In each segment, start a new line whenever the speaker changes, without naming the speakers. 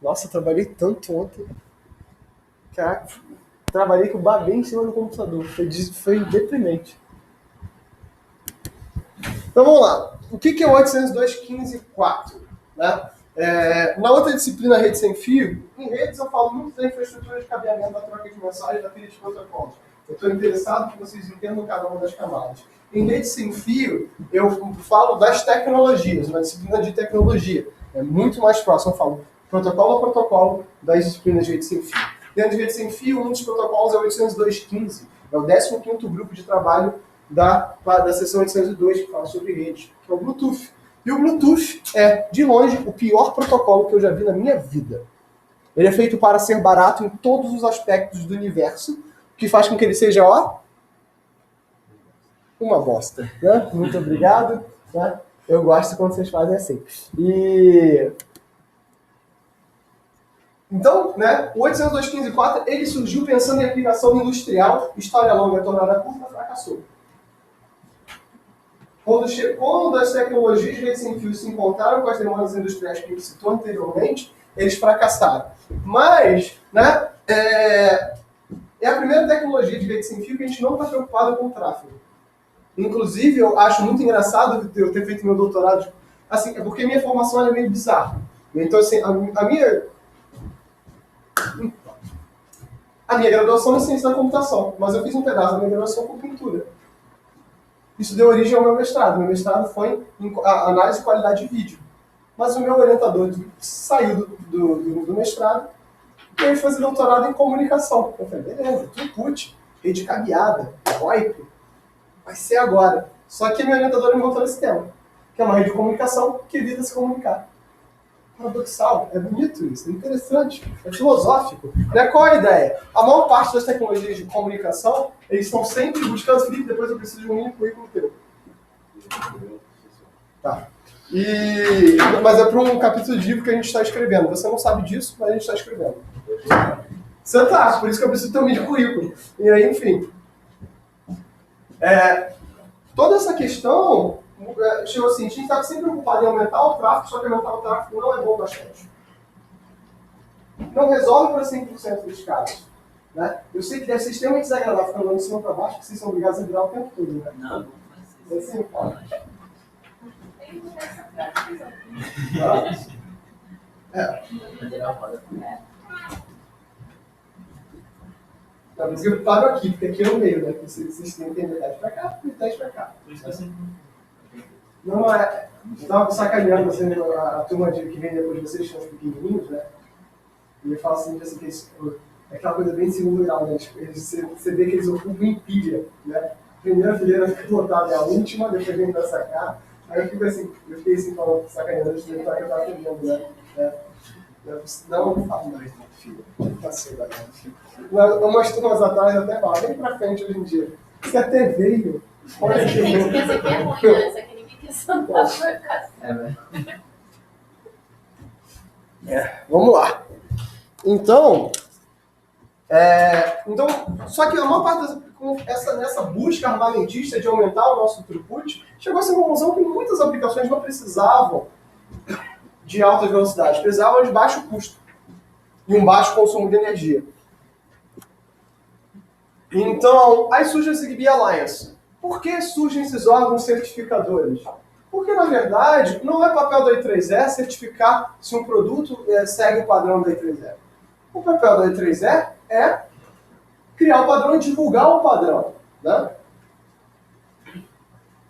Nossa, eu trabalhei tanto ontem. Caraca, trabalhei com o babê em cima do computador. Foi deprimente. Então vamos lá. O que é o 802.15.4? Né? Na outra disciplina, rede sem fio, em redes eu falo muito da infraestrutura de cabeamento, da troca de mensagens, da trilha de protocolos. Eu estou interessado que vocês entendam cada uma das camadas. Em rede sem fio, eu falo das tecnologias, uma disciplina de tecnologia. É muito mais próximo, eu falo protocolo a protocolo das disciplinas de rede sem fio. Dentro de rede sem fio, um dos protocolos é o 802.15, é o 15º grupo de trabalho da seção 802, que fala sobre redes, que é o Bluetooth. E o Bluetooth é, de longe, o pior protocolo que eu já vi na minha vida. Ele é feito para ser barato em todos os aspectos do universo, o que faz com que ele seja, ó, uma bosta. Né? Muito obrigado. Né? Eu gosto quando vocês fazem assim. Então, né, o 802.15.4, ele surgiu pensando em aplicação industrial, história longa, tornada curta, fracassou. Quando as tecnologias de rede sem fio se encontraram com as demandas industriais que a gente citou anteriormente, eles fracassaram. Mas, né, é a primeira tecnologia de rede sem fio que a gente não está preocupado com o tráfego. Inclusive, eu acho muito engraçado eu ter feito meu doutorado, assim, é porque minha formação é meio bizarra. Então, assim, a minha graduação é em ciência da computação, mas eu fiz um pedaço da minha graduação com pintura. Isso deu origem ao meu mestrado. Meu mestrado foi em análise de qualidade de vídeo. Mas o meu orientador saiu do mestrado e veio fazer doutorado em comunicação. Eu falei, beleza, throughput, rede cabeada, VoIP, vai ser agora. Só que meu orientador me botou nesse tema, que é uma rede de comunicação que evita se comunicar. Paradoxal, é bonito isso, é interessante, é filosófico. Né? Qual a ideia? A maior parte das tecnologias de comunicação, eles estão sempre buscando, Felipe, depois eu preciso de um mini currículo teu. Tá. Mas é para um capítulo de livro que a gente está escrevendo. Você não sabe disso, mas a gente está escrevendo. Você tá, por isso que eu preciso ter um mini currículo. E aí, enfim. Toda essa questão chegou assim, a gente está sempre preocupado em aumentar o tráfego, só que aumentar o tráfego não é bom para a gente. Não resolve para 100% dos casos. Né? Eu sei que deve ser extremamente desagradável ficar andando de cima para baixo, porque vocês são obrigados a virar o tempo todo. Né?
Não,
é assim, pode. Tá, mas eu paro aqui, porque aqui é o meio, né? Vocês têm metade pra cá e metade pra cá. Não é. Eu tava sacaneando assim, a turma que vem depois de vocês, são os pequenininhos, né? E eu falo assim, que é aquela coisa bem de segundo grau, né? Você vê que eles ocupam empilha, né? A primeira fileira fica lotada, é a última, depois vem pra sacar. Aí eu fico assim, fiquei assim, falando, sacaneando, antes de entrar que eu tava pegando, né? Não falo mais, né, filho? Tá cedo agora. Umas turmas atrás eu até falo, vem pra frente hoje em dia. Você até veio.
Mas a gente pensa que é ruim, né? Essa que ninguém quer sentar vai ficar assim.
Vamos lá. Então, só que a maior parte nessa busca armamentista de aumentar o nosso throughput, chegou a essa conclusão que muitas aplicações não precisavam de alta velocidade, precisavam de baixo custo e um baixo consumo de energia. Então, aí surge a Zigbee Alliance. Por que surgem esses órgãos certificadores? Porque, na verdade, não é papel da I3E certificar se um produto segue o padrão da I3E. O papel da I3E é criar o padrão e divulgar o padrão. Né?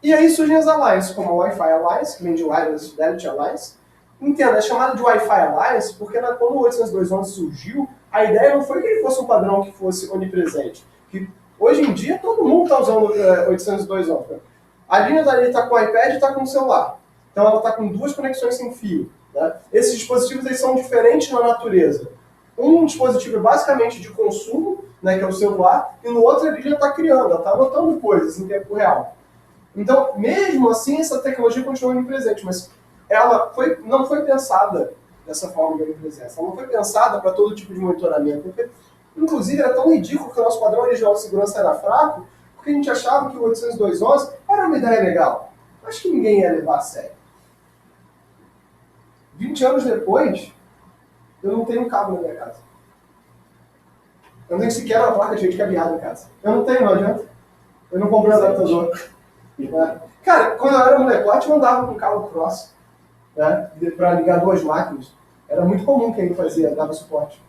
E aí surgem as alliances, como a Wi-Fi Alliance, que vem de Wireless Fidelity Alliance. Entenda, é chamada de Wi-Fi Alliance porque quando o 802.11 surgiu, a ideia não foi que ele fosse um padrão que fosse onipresente. Que hoje em dia todo mundo está usando 802.11. A linha dali está com o iPad e está com o celular. Então ela está com duas conexões sem fio. Né? Esses dispositivos eles são diferentes na natureza. Um dispositivo é basicamente de consumo, né, que é o celular, e no outro a linha está criando, ela está anotando coisas em tempo real. Então, mesmo assim, essa tecnologia continua onipresente, mas ela não foi pensada dessa forma de onipresença. Ela não foi pensada para todo tipo de monitoramento. Porque, inclusive, era tão ridículo que o nosso padrão original de segurança era fraco, porque a gente achava que o 802.11 era uma ideia legal. Acho que ninguém ia levar a sério. 20 anos depois, Eu não tenho um cabo na minha casa. Eu não tenho sequer uma placa de rede cabeada em casa. Eu não tenho, não adianta. Eu não comprei um adaptador. Cara, quando eu era molecote, eu andava com cabo cross, né, para ligar duas máquinas. Era muito comum quem fazia, dava suporte.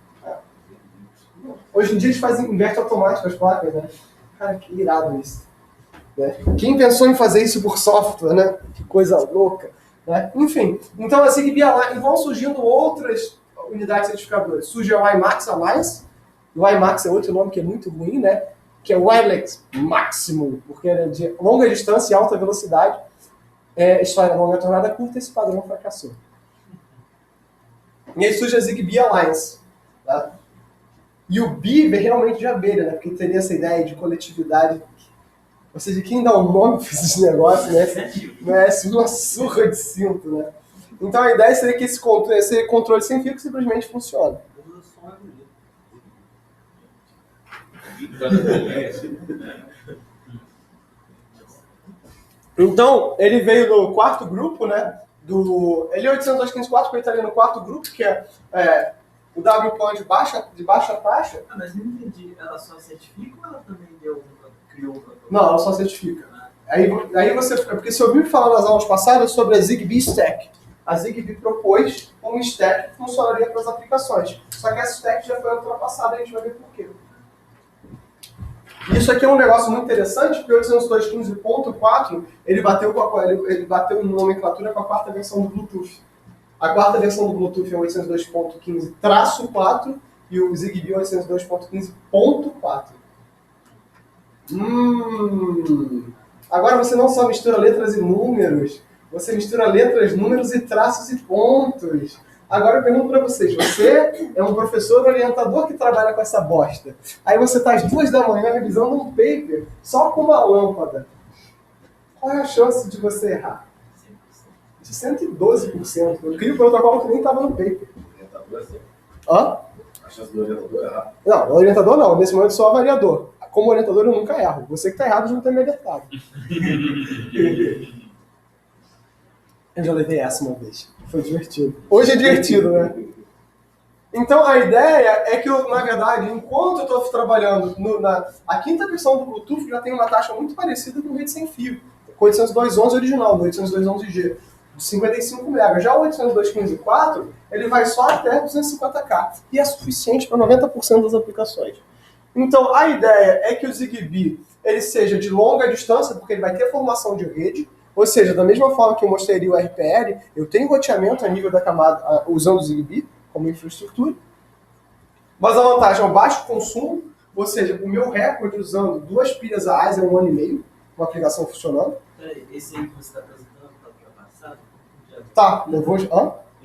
Hoje em dia eles fazem inverte automático as placas, né? Cara, que irado isso. Né? Quem pensou em fazer isso por software, né? Que coisa louca. Né? Enfim, então a Zigbee Alliance, vão surgindo outras unidades certificadoras. Surge a WiMAX Alliance. O WiMAX é outro nome que é muito ruim, né? Que é o Wireless Maximum, porque é de longa distância e alta velocidade. História longa, tornada curta, esse padrão fracassou. E aí surge a Zigbee Alliance. Tá? E o B vem realmente de abelha, né? Porque teria essa ideia de coletividade. Ou seja, quem dá o nome para esses negócios, né? Não é uma surra de cinto, né? Então a ideia seria que esse controle sem fio que simplesmente funciona. Então, ele veio no quarto grupo, né? Ele é 802.15.4, porque ele está ali no quarto grupo, que é o WPAN de baixa taxa.
Ah, mas não entendi. Ela só certifica ou ela também criou uma?
Não, ela só certifica. Aí você fica. Porque você ouviu falar nas aulas passadas sobre a Zigbee Stack. A Zigbee propôs um stack que funcionaria para as aplicações. Só que essa stack já foi ultrapassada e a gente vai ver por quê. Isso aqui é um negócio muito interessante, porque o 802.15.4 ele bateu em nomenclatura com a quarta versão do Bluetooth. A quarta versão do Bluetooth é o 802.15-4 e o Zigbee é o 802.15.4. Agora você não só mistura letras e números, você mistura letras, números e traços e pontos. Agora eu pergunto para vocês, você é um professor orientador que trabalha com essa bosta. Aí você está às 2 da manhã revisando um paper só com uma lâmpada. Qual é a chance de você errar? De 112%. Eu crio um protocolo que nem estava no paper.
Orientador é sempre.
Hã?
A chance do orientador errar.
Não, orientador não. Nesse momento eu sou avaliador. Como orientador eu nunca erro. Você que está errado já não tem me alertado. Eu já levei essa uma vez. Foi divertido. Hoje é divertido, né? Então a ideia é que, na verdade, enquanto eu estou trabalhando a quinta versão do Bluetooth já tem uma taxa muito parecida com o rede sem fio. Com o 802.11 original, do 802.11G, de 55 MB. Já o 802.15.4, ele vai só até 250K. E é suficiente para 90% das aplicações. Então a ideia é que o Zigbee ele seja de longa distância, porque ele vai ter formação de rede. Ou seja, da mesma forma que eu mostrei o RPL, eu tenho roteamento a nível da camada usando o Zigbee como infraestrutura. Mas a vantagem é o baixo consumo, ou seja, o meu recorde usando 2 pilhas a AIS é 1 ano e meio, uma aplicação funcionando.
Esse aí que você está apresentando está ultrapassado?
Tá, eu vou...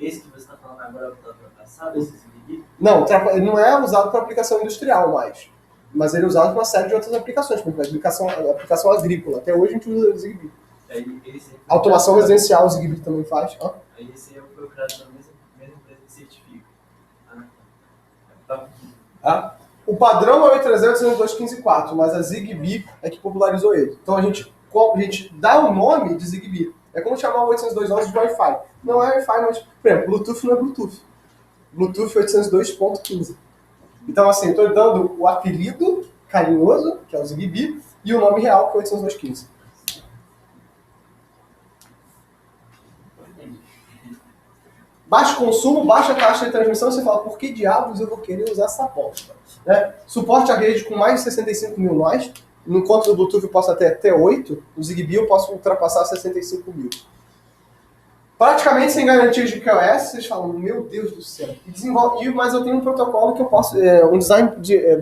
Esse que você está falando agora está ultrapassado, esse Zigbee?
Não, ele não é usado para aplicação industrial mais. Mas ele é usado para uma série de outras aplicações, como aplicação agrícola. Até hoje a gente usa o Zigbee. Automação residencial, o Zigbee também faz.
Aí esse aí foi criado pela mesma empresa que certifica.
O padrão é o 802.15.4, mas a Zigbee é que popularizou ele. Então a gente dá o nome de Zigbee. É como chamar o 802.11 de Wi-Fi. Não é Wi-Fi, mas, por exemplo, Bluetooth não é Bluetooth. Bluetooth é 802.15. Então, assim, estou dando o apelido carinhoso, que é o Zigbee, e o nome real, que é o 802.15. Baixo consumo, baixa taxa de transmissão, você fala, por que diabos eu vou querer usar essa bosta? Né? Suporte a rede com mais de 65 mil nós, enquanto no Bluetooth eu posso até 8, no Zigbee eu posso ultrapassar 65 mil. Praticamente sem garantias de QoS, vocês falam, meu Deus do céu. Mas eu tenho um protocolo que eu posso, um design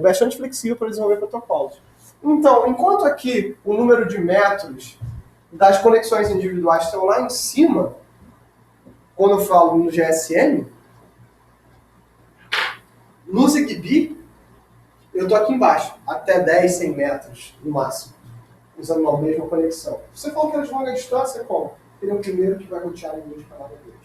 bastante flexível para desenvolver protocolos. Então, enquanto aqui o número de metros das conexões individuais estão lá em cima, quando eu falo no GSM, no Zigbee, eu estou aqui embaixo, até 10, 100 metros no máximo, usando a mesma conexão. Você falou que era de longa distância, como? Ele é o primeiro que vai rotear em luz de camada 2.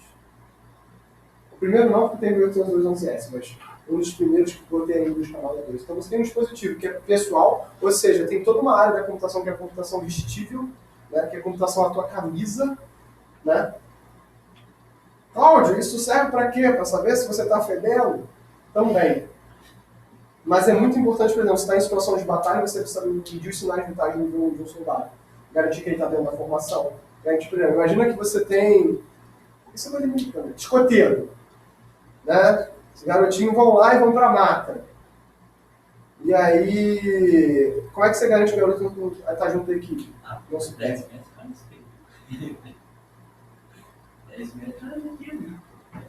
O primeiro não, porque tem o 802.11s, mas um dos primeiros que roteia em luz de camada 2. Então você tem um dispositivo que é pessoal, ou seja, tem toda uma área da computação que é a computação vestível, né, que é a computação à tua camisa, né? Cláudio, isso serve para quê? Para saber se você está fedendo? Também. Mas é muito importante, por exemplo, se está em situação de batalha, você precisa medir os sinais vitais de um soldado. Garantir que ele está dentro da formação. Garantir, por exemplo, imagina que você tem... Isso é coisa americana. Escoteiro. Né? Os garotinhos vão lá e vão para a mata. E aí... Como é que você garante que o garoto está junto da equipe? Não se
10
perde.
metros, mas não sei. 10 metros é aqui.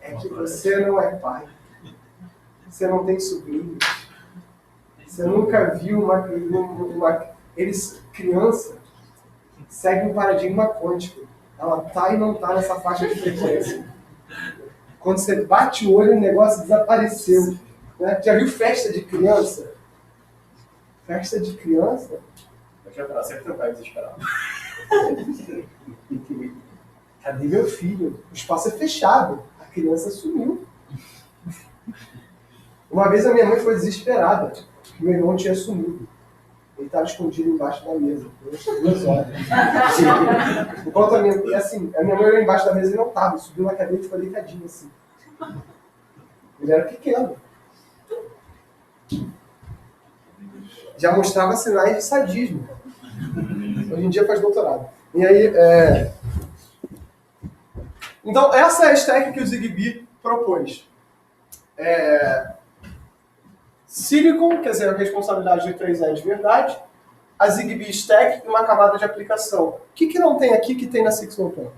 É que você não é pai. Você não tem sobrinhos. Você nunca viu criança segue um paradigma quântico. Ela tá e não tá nessa faixa de frequência. Quando você bate o olho, o negócio desapareceu. Né? Já viu festa de criança? Festa de criança?
Eu tinha falado, sempre teu pai desesperado.
Cadê meu filho? O espaço é fechado. A criança sumiu. Uma vez a minha mãe foi desesperada. Meu irmão tinha sumido. Ele estava escondido embaixo da mesa. Por 2 horas. Enquanto a minha mãe olhou embaixo da mesa e não estava. Subiu na cadeira e ficou deitadinho assim. Ele era pequeno. Já mostrava sinais de sadismo. Hoje em dia faz doutorado. E aí, Então, essa é a stack que o Zigbee propôs. Silicon, quer dizer, a responsabilidade de 3 é de verdade. A Zigbee Stack e uma camada de aplicação. O que não tem aqui que tem na SixOpen?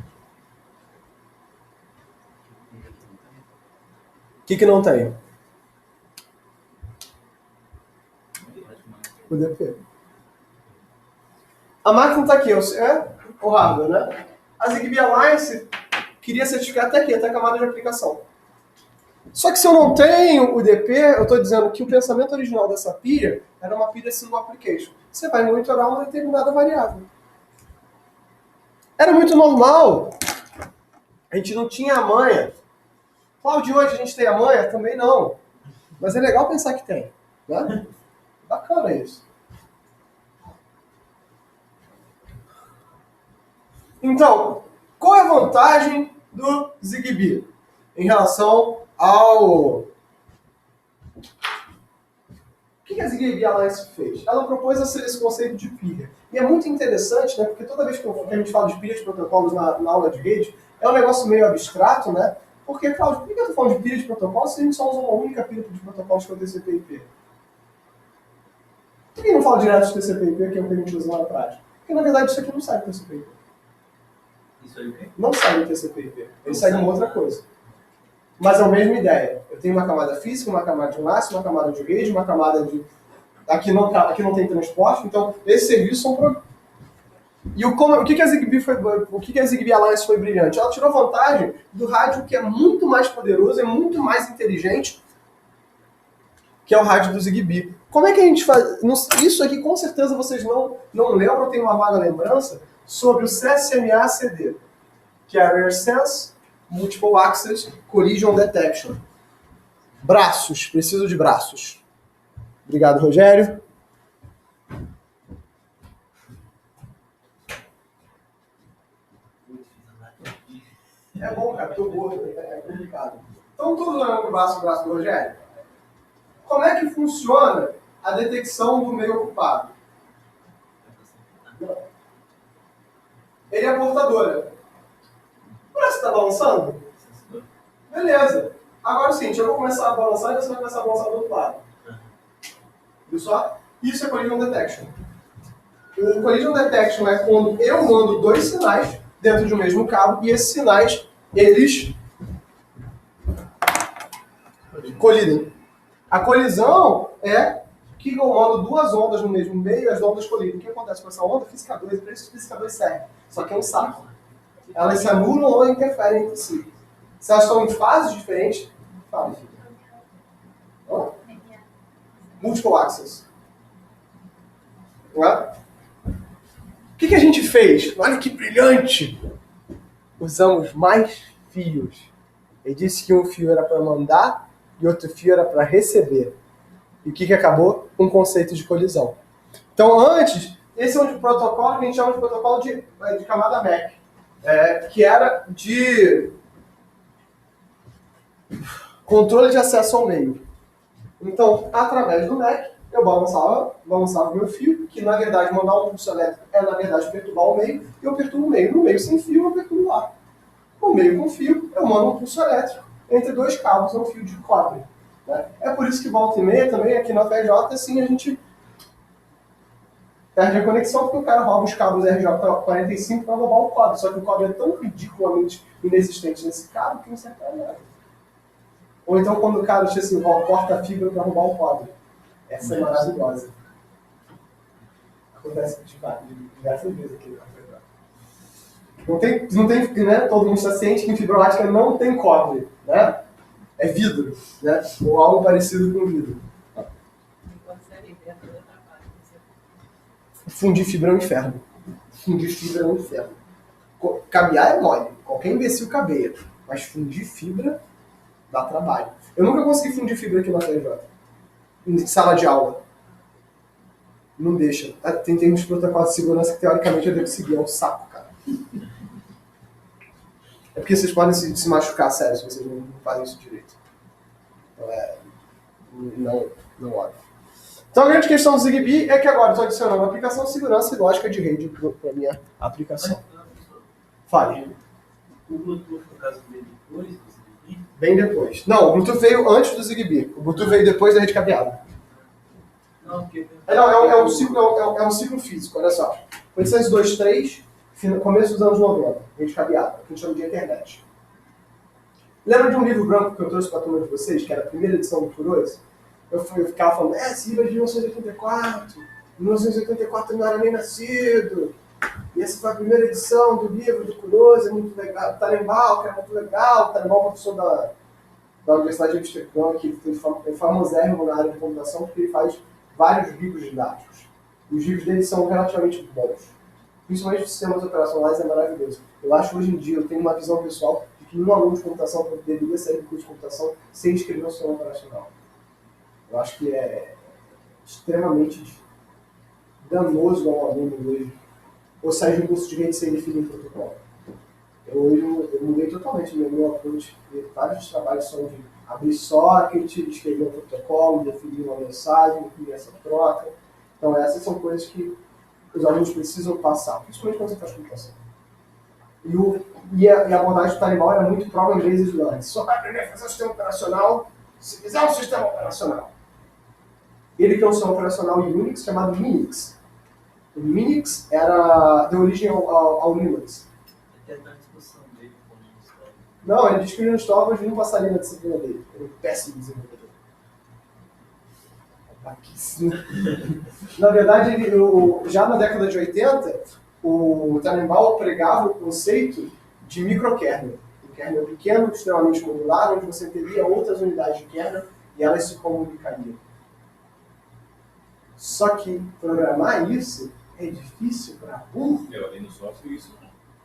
O que não tem? O DP. A máquina está aqui, o hardware, né? A Zigbee Alliance queria certificar até aqui, até a camada de aplicação. Só que se eu não tenho o DP, eu estou dizendo que o pensamento original dessa pilha era uma pilha single application. Você vai monitorar uma determinada variável. Era muito normal. A gente não tinha a manha. Qual de hoje a gente tem a manha? Também não. Mas é legal pensar que tem. Né? Bacana isso. Então, qual é a vantagem do Zigbee em relação ao... O que a Zigbee Alliance fez? Ela propôs esse conceito de pilha. E é muito interessante, né? Porque toda vez que a gente fala de pilha de protocolos na aula de rede, é um negócio meio abstrato, né? Porque, Cláudio, por que eu estou falando de pilha de protocolos se a gente só usa uma única pilha de protocolos que é o TCP/IP? Por que não fala direto de TCP/IP, que é o que a gente usa lá na prática? Porque, na verdade, isso aqui não sai do TCP/IP.
Isso aí o quê?
Não sai do TCP/IP. Ele sai de uma outra coisa. Mas é a mesma ideia. Eu tenho uma camada física, uma camada de enlace, uma camada de rede, uma camada de... Aqui não tem transporte, então esses serviços são... E o que a Zigbee Alliance foi brilhante? Ela tirou vantagem do rádio que é muito mais poderoso, é muito mais inteligente, que é o rádio do Zigbee. Como é que a gente faz? Isso aqui com certeza vocês não lembram, tem uma vaga lembrança, sobre o CSMA-CD, que é a Rare Sense Multiple Access Collision Detection. Braços, preciso de braços. Obrigado, Rogério. É bom, cara, tô gordo, é complicado. Então, tudo olhando o braço do Rogério. Como é que funciona a detecção do meio ocupado? Ele é a portadora. O braço está balançando? Beleza. Agora é o seguinte, eu vou começar a balançar e você vai começar a balançar do outro lado. Viu só? Isso é Collision Detection. O Collision Detection é quando eu mando 2 sinais dentro de um mesmo cabo e esses sinais, eles colidem. A colisão é que eu mando 2 ondas no mesmo meio e as ondas colidem. O que acontece com essa onda? Física 2, para isso Física 2 serve. Só que é um saco. Elas se anulam ou interferem entre si. Se elas estão em fases diferentes, fala. Multiple access. Não é? O que a gente fez? Olha que brilhante! Usamos mais fios. Ele disse que um fio era para mandar e outro fio era para receber. E o que acabou? Um conceito de colisão. Então, antes, esse é um protocolo que a gente chama de protocolo de camada MAC, que era de Controle de acesso ao meio. Então, através do NEC, eu balançava o meu fio, que na verdade mandar um pulso elétrico é na verdade perturbar o meio, e eu perturbo o meio. No meio sem fio, eu perturbo o ar. No meio com fio, eu mando um pulso elétrico entre dois cabos no fio de cobre. Né? É por isso que volta e meia também, aqui na FJ, assim, a gente perde a conexão, porque o cara rouba os cabos RJ45 para roubar o cobre. Só que o cobre é tão ridiculamente inexistente nesse cabo que não serve para nada. Ou então quando o cara assim, corta a fibra para roubar o cobre. Essa é maravilhosa. Acontece diversas vezes aqui na FJ. Não tem, né? Todo mundo está ciente que em fibra ótica não tem cobre, né? É vidro, né? Ou algo parecido com vidro. Fundir fibra é um inferno. Fundir fibra é um inferno. Cabear é mole. Qualquer imbecil cabeia. Mas fundir fibra dá trabalho. Eu nunca consegui fundir fibra aqui na FJ. Em sala de aula. Não deixa. Tem uns protocolos de segurança que teoricamente eu devo seguir. É um saco, cara. É porque vocês podem se machucar, sério, se vocês não fazem isso direito. Então não óbvio. Então a grande questão do ZigBee é que agora eu estou adicionando uma aplicação de segurança e lógica de rede para a minha aplicação. Fale.
O Bluetooth, no caso, veio depois do ZigBee?
Bem depois. Não, o Bluetooth veio antes do ZigBee. O Bluetooth veio depois da rede cabeada.
Não, porque...
É um ciclo físico, olha só. 802.3, começo dos anos 90, rede cabeada, que a gente chama de internet. Lembra de um livro branco que eu trouxe para a turma de vocês, que era a primeira edição do Furoso? Eu ficava falando, esse livro é de 1984, em 1984 eu não era nem nascido, e essa foi a primeira edição do livro do Kuroso, é muito legal, o Tarimbau, que é muito legal, o Tarimbau é um professor da Universidade de Amsterdã, que é famosérrimo na área de computação, porque ele faz vários livros didáticos. E os livros dele são relativamente bons. Principalmente os sistemas operacionais é maravilhoso. Eu acho hoje em dia, eu tenho uma visão pessoal de que nenhum aluno de computação deveria sair do curso de computação sem escrever um sistema operacional. Eu acho que é extremamente danoso ao aluno hoje. Ou sair do curso de rede sem definir um protocolo. Eu mudei totalmente meu approach. Vários trabalhos são de abrir socket, escrever um protocolo, definir uma mensagem, definir essa troca. Então essas são coisas que os alunos precisam passar, principalmente quando você faz computação. E a abordagem do Tarimbau era muito problem-based learning. Você só vai aprender a fazer um sistema operacional se fizer um sistema operacional. Ele criou um sistema operacional em Unix chamado Minix. O Minix deu origem ao Linux.
Até da discussão dele com o Linux.
Não, ele diz que o Linux Torvalds não passaria na disciplina dele. Ele é um péssimo desenvolvedor. Na verdade, já na década de 80, o Tannenbaum pregava o conceito de microkernel. Um kernel pequeno, extremamente modular, onde você teria outras unidades de kernel e elas se comunicariam. Só que programar isso é difícil para burro.
O Linux Torvalds isso.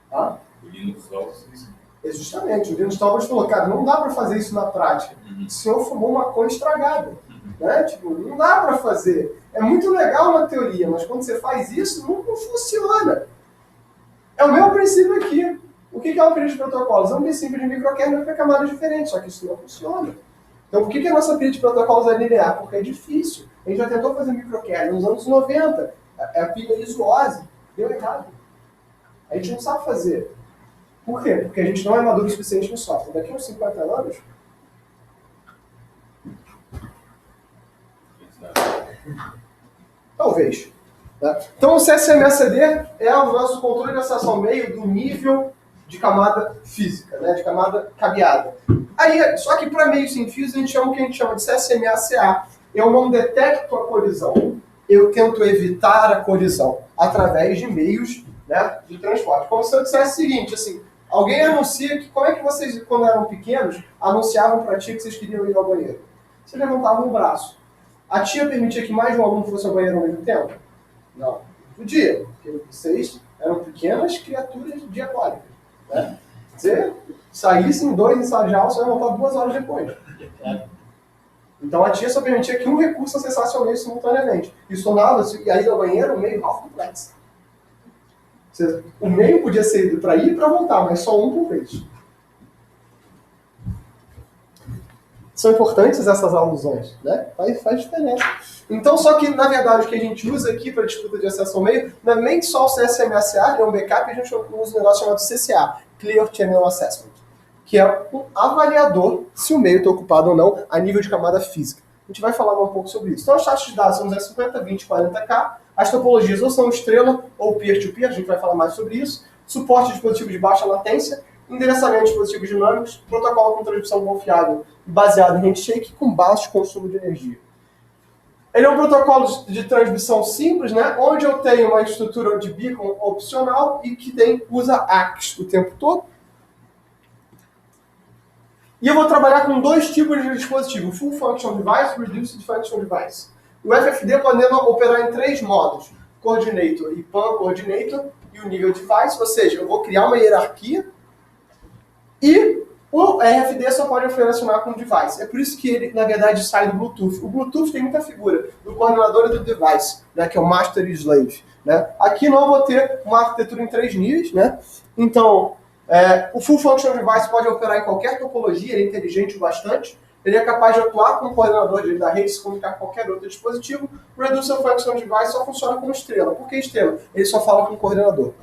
Tá?
O Linux Torvalds isso.
É justamente, o Linux Torvalds falou, cara, não dá para fazer isso na prática. O senhor fumou uma cor estragada. Né? Tipo, não dá para fazer. É muito legal na teoria, mas quando você faz isso, não funciona. É o meu princípio aqui. O que é um princípio de protocolos? É um princípio de microkernel para camadas diferentes, só que isso não funciona. Então, por que a nossa pilha de protocolos é linear? Porque é difícil. A gente já tentou fazer microkernel nos anos 90. A pilha isoose deu errado. A gente não sabe fazer. Por quê? Porque a gente não é maduro o suficiente no software. Daqui a uns 50 anos, talvez. Tá? Então o CSMA-CD é o nosso controle de acesso ao meio do nível de camada física, né? De camada cabeada. Aí, só que para meios sem fios a gente chama o que a gente chama de CSMA-CA. Eu não detecto a colisão, eu tento evitar a colisão através de meios, né, de transporte. Como se eu dissesse o seguinte, assim, alguém anuncia que, como é que vocês, quando eram pequenos, anunciavam para a tia que vocês queriam ir ao banheiro? Vocês levantavam o braço. A tia permitia que mais de um aluno fosse ao banheiro ao mesmo tempo? Não, não podia, porque vocês eram pequenas criaturas diabólicas. Né? Você saísse em 2 em sala de aula, você ia voltar 2 horas depois. Então a tia só permitia que um recurso acessasse ao meio simultaneamente. Isso tornava-se, e aí ao banheiro, um meio half complexo. O meio podia ser para ir e para voltar, mas só um por vez. São importantes essas alusões, né? Faz diferença. Então, só que, na verdade, o que a gente usa aqui para disputa de acesso ao meio não é nem só o CSMSA, é um backup, a gente usa um negócio chamado CCA, Clear Channel Assessment, que é um avaliador se o meio está ocupado ou não a nível de camada física. A gente vai falar um pouco sobre isso. Então, as taxas de dados são 250, 20, 40K. As topologias ou são estrela ou peer-to-peer, a gente vai falar mais sobre isso. Suporte de dispositivos de baixa latência, endereçamento de dispositivos dinâmicos, protocolo com transmissão confiável baseado em handshake com baixo consumo de energia. Ele é um protocolo de transmissão simples, né, onde eu tenho uma estrutura de beacon opcional e que usa ACS o tempo todo. E eu vou trabalhar com dois tipos de dispositivo, Full Function Device e Reduced Function Device. O FFD podendo operar em 3 modos, Coordinator e Pan Coordinator, e o nível Device, ou seja, eu vou criar uma hierarquia, e o RFD só pode operacionar com device. É por isso que ele, na verdade, sai do Bluetooth. O Bluetooth tem muita figura do coordenador e do device, né, que é o Master e Slave. Né? Aqui não vou ter uma arquitetura em 3 níveis. Né? Então, o Full Function Device pode operar em qualquer topologia, ele é inteligente bastante. Ele é capaz de atuar como coordenador da rede e se comunicar com qualquer outro dispositivo. O Reducer Function Device só funciona como estrela. Por que estrela? Ele só fala com o coordenador.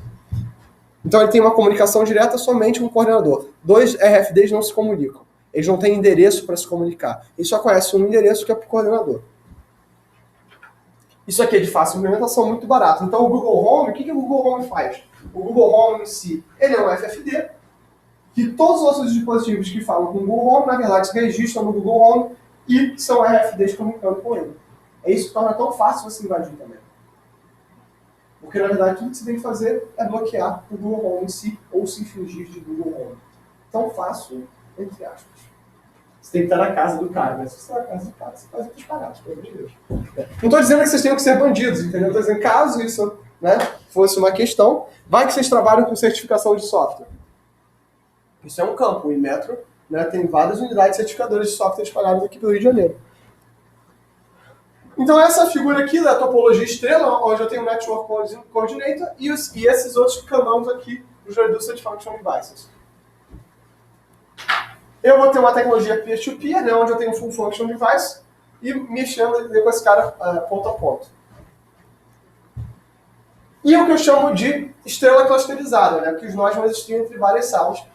Então ele tem uma comunicação direta somente com o coordenador. 2 RFDs não se comunicam. Eles não têm endereço para se comunicar. Eles só conhecem um endereço que é para o coordenador. Isso aqui é de fácil implementação, muito barato. Então o Google Home, o que o Google Home faz? O Google Home em si, ele é um FFD, que todos os outros dispositivos que falam com o Google Home, na verdade, se registram no Google Home e são RFDs comunicando com ele. É isso que torna tão fácil você invadir também. Porque, na verdade, tudo que você tem que fazer é bloquear o Google Home em si ou se fingir de Google Home. Tão fácil, entre aspas. Você tem que estar na casa do cara, mas se você está na casa do cara, você faz outras paradas, pelo amor de Deus. Não estou dizendo que vocês tenham que ser bandidos, entendeu? Estou dizendo que caso isso, né, fosse uma questão, vai que vocês trabalham com certificação de software. Isso é um campo. O Inmetro, né, tem várias unidades certificadoras de software espalhadas aqui pelo Rio de Janeiro. Então essa figura aqui da topologia estrela, onde eu tenho o Network Coordinator e esses outros caminhos aqui, os Reduced Function Devices. Eu vou ter uma tecnologia peer-to-peer, né, onde eu tenho um Full Function Device e mexendo com esse cara ponto a ponto. E o que eu chamo de estrela clusterizada, né, que os nós vão existir entre várias salas.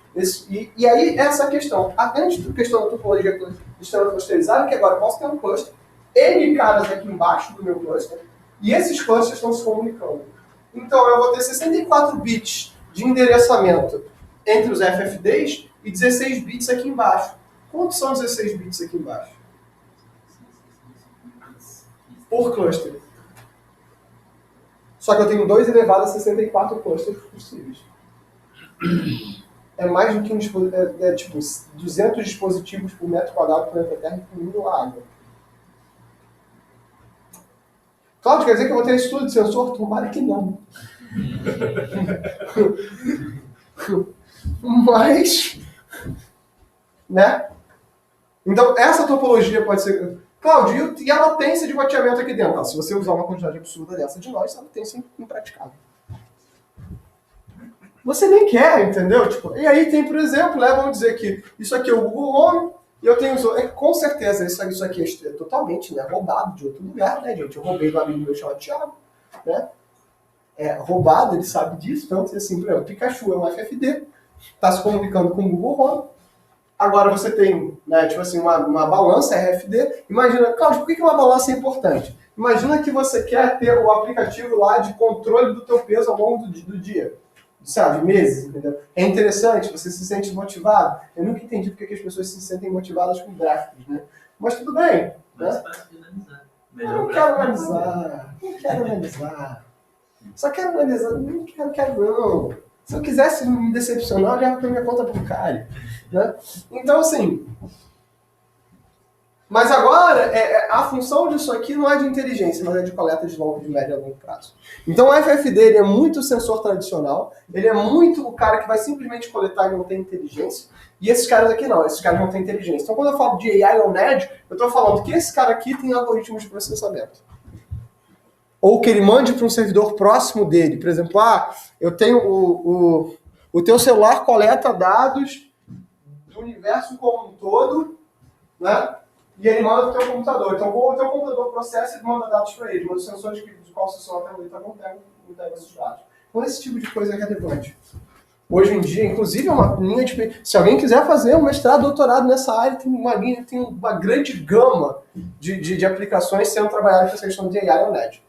E aí essa questão, a grande questão da topologia de estrela clusterizada é que agora eu posso ter um cluster, N caras aqui embaixo do meu cluster, e esses clusters estão se comunicando. Então eu vou ter 64 bits de endereçamento entre os FFDs e 16 bits aqui embaixo. Quantos são 16 bits aqui embaixo? Por cluster. Só que eu tenho 2 elevado a 64 clusters possíveis. É mais do que tipo 200 dispositivos por metro quadrado do planeta Terra, incluindo a água. Cláudio, quer dizer que eu vou ter estudo de sensor? Tomara que não. Mas, né? Então, essa topologia pode ser... Cláudio, e a latência de roteamento aqui dentro? Se você usar uma quantidade absurda dessa de nós, a latência é impraticável. Você nem quer, entendeu? Tipo, e aí tem, por exemplo, né, vamos dizer que isso aqui é o Google Home, e eu tenho... com certeza, isso aqui é totalmente, né, roubado de outro lugar, né, gente? Eu roubei do amigo meu chamado Thiago, né? É roubado, ele sabe disso. Então, assim, por exemplo, Pikachu é um FFD, está se comunicando com o Google Home. Agora você tem, né, tipo assim, uma balança RFD. Imagina, Cláudio, por que uma balança é importante? Imagina que você quer ter o aplicativo lá de controle do teu peso ao longo do dia. Sabe, meses, entendeu? É interessante, você se sente motivado. Eu nunca entendi porque que as pessoas se sentem motivadas com gráficos, né? Mas tudo bem.
Mais
Né?
fácil de analisar.
Eu não quero analisar. Só quero analisar. Não quero não. Se eu quisesse me decepcionar, eu olhava para minha conta bancária. Né? Então, assim... Mas agora, a função disso aqui não é de inteligência, mas é de coleta de longo, de médio e longo prazo. Então o FFD ele é muito sensor tradicional, ele é muito o cara que vai simplesmente coletar e não tem inteligência, e esses caras aqui não, esses caras não têm inteligência. Então quando eu falo de AI on Edge, eu estou falando que esse cara aqui tem algoritmos de processamento. Ou que ele mande para um servidor próximo dele. Por exemplo, eu tenho o teu celular coleta dados do universo como um todo, né? E ele manda para o teu computador. Então, o teu computador processa e manda dados para ele, mas os sensores de qual o sensor está não pegam esses dados. Então, esse tipo de coisa é relevante. Hoje em dia, inclusive, é uma linha de... Se alguém quiser fazer um mestrado, doutorado nessa área, tem uma grande gama de aplicações sendo trabalhadas com essa questão de AI ou NED.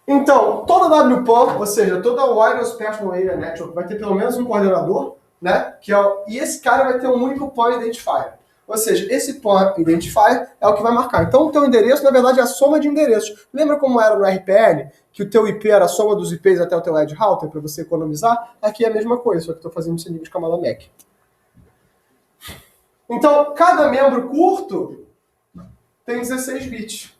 Então, toda WPAN, ou seja, toda Wireless Personal Area Network, vai ter pelo menos um coordenador, né? E esse cara vai ter um único PAN Identifier. Ou seja, esse PAN Identifier é o que vai marcar. Então, o teu endereço, na verdade, é a soma de endereços. Lembra como era no RPL? Que o teu IP era a soma dos IPs até o teu Edge Router, para você economizar? Aqui é a mesma coisa, só que estou fazendo esse nível de camada MAC. Então, cada membro curto tem 16 bits.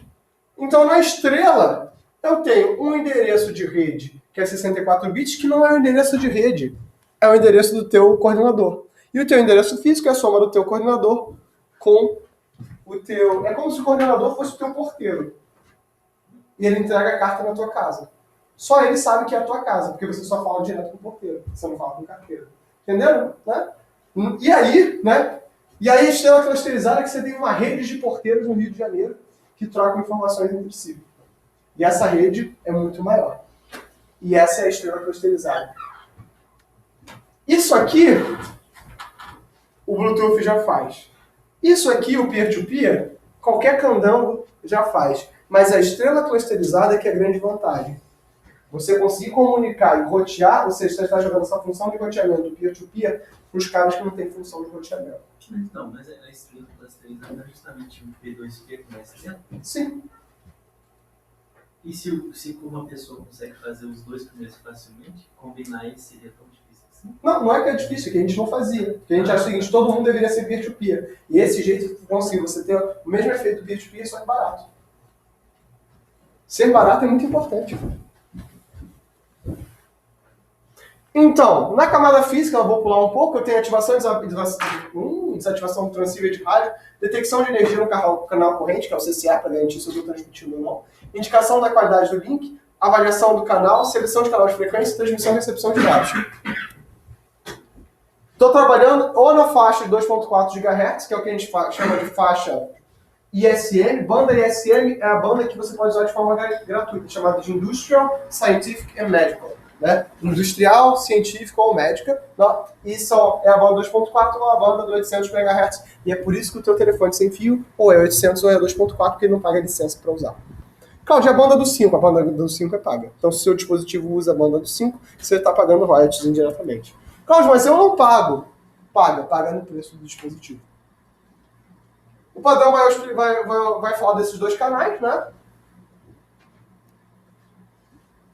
Então, na estrela, eu tenho um endereço de rede, que é 64 bits, que não é o endereço de rede, é o endereço do teu coordenador. E o teu endereço físico é a soma do teu coordenador com o teu... É como se o coordenador fosse o teu porteiro. E ele entrega a carta na tua casa. Só ele sabe que é a tua casa, porque você só fala direto com o porteiro, você não fala com o carteiro. Entenderam? Né? E aí, né? E aí a estrela clusterizada é que você tem uma rede de porteiros no Rio de Janeiro que trocam informações entre si. E essa rede é muito maior. E essa é a estrela clusterizada. Isso aqui, o Bluetooth já faz. Isso aqui, o peer-to-peer, qualquer candango já faz. Mas a estrela clusterizada é que é a grande vantagem. Você conseguir comunicar e rotear, ou seja, você está jogando essa função de roteamento do peer-to-peer para os caras que não têm função de roteamento.
Então, mas a estrela clusterizada é justamente um P2P com mais tempo?
Sim.
E se uma pessoa consegue fazer os dois primeiros facilmente, combinar isso seria tão difícil assim?
Não é que é difícil, é que a gente não fazia. Porque a gente acha o seguinte, todo mundo deveria ser peer-to-peer. E esse jeito consegue você ter o mesmo efeito do peer-to-peer, só que barato. Ser barato é muito importante. Então, na camada física, eu vou pular um pouco, eu tenho ativação e desativação do transceiver de rádio, detecção de energia no canal corrente, que é o CCA, para garantir se eu estou transmitindo ou não, indicação da qualidade do link, avaliação do canal, seleção de canal de frequência, transmissão e recepção de dados. Estou trabalhando ou na faixa de 2.4 GHz, que é o que a gente chama de faixa ISM. Banda ISM é a banda que você pode usar de forma gratuita, chamada de Industrial, Scientific and Medical. Né? Industrial, científica ou médica. Não? Isso é a banda 2.4 ou a banda do 800 MHz. E é por isso que o teu telefone sem fio ou é 800 ou é 2.4, porque ele não paga licença para usar. Cláudio, a banda do 5. A banda do 5 é paga. Então, se o seu dispositivo usa a banda do 5, você está pagando royalties indiretamente. Cláudio, mas eu não pago. Paga no preço do dispositivo. O padrão vai falar desses dois canais, né?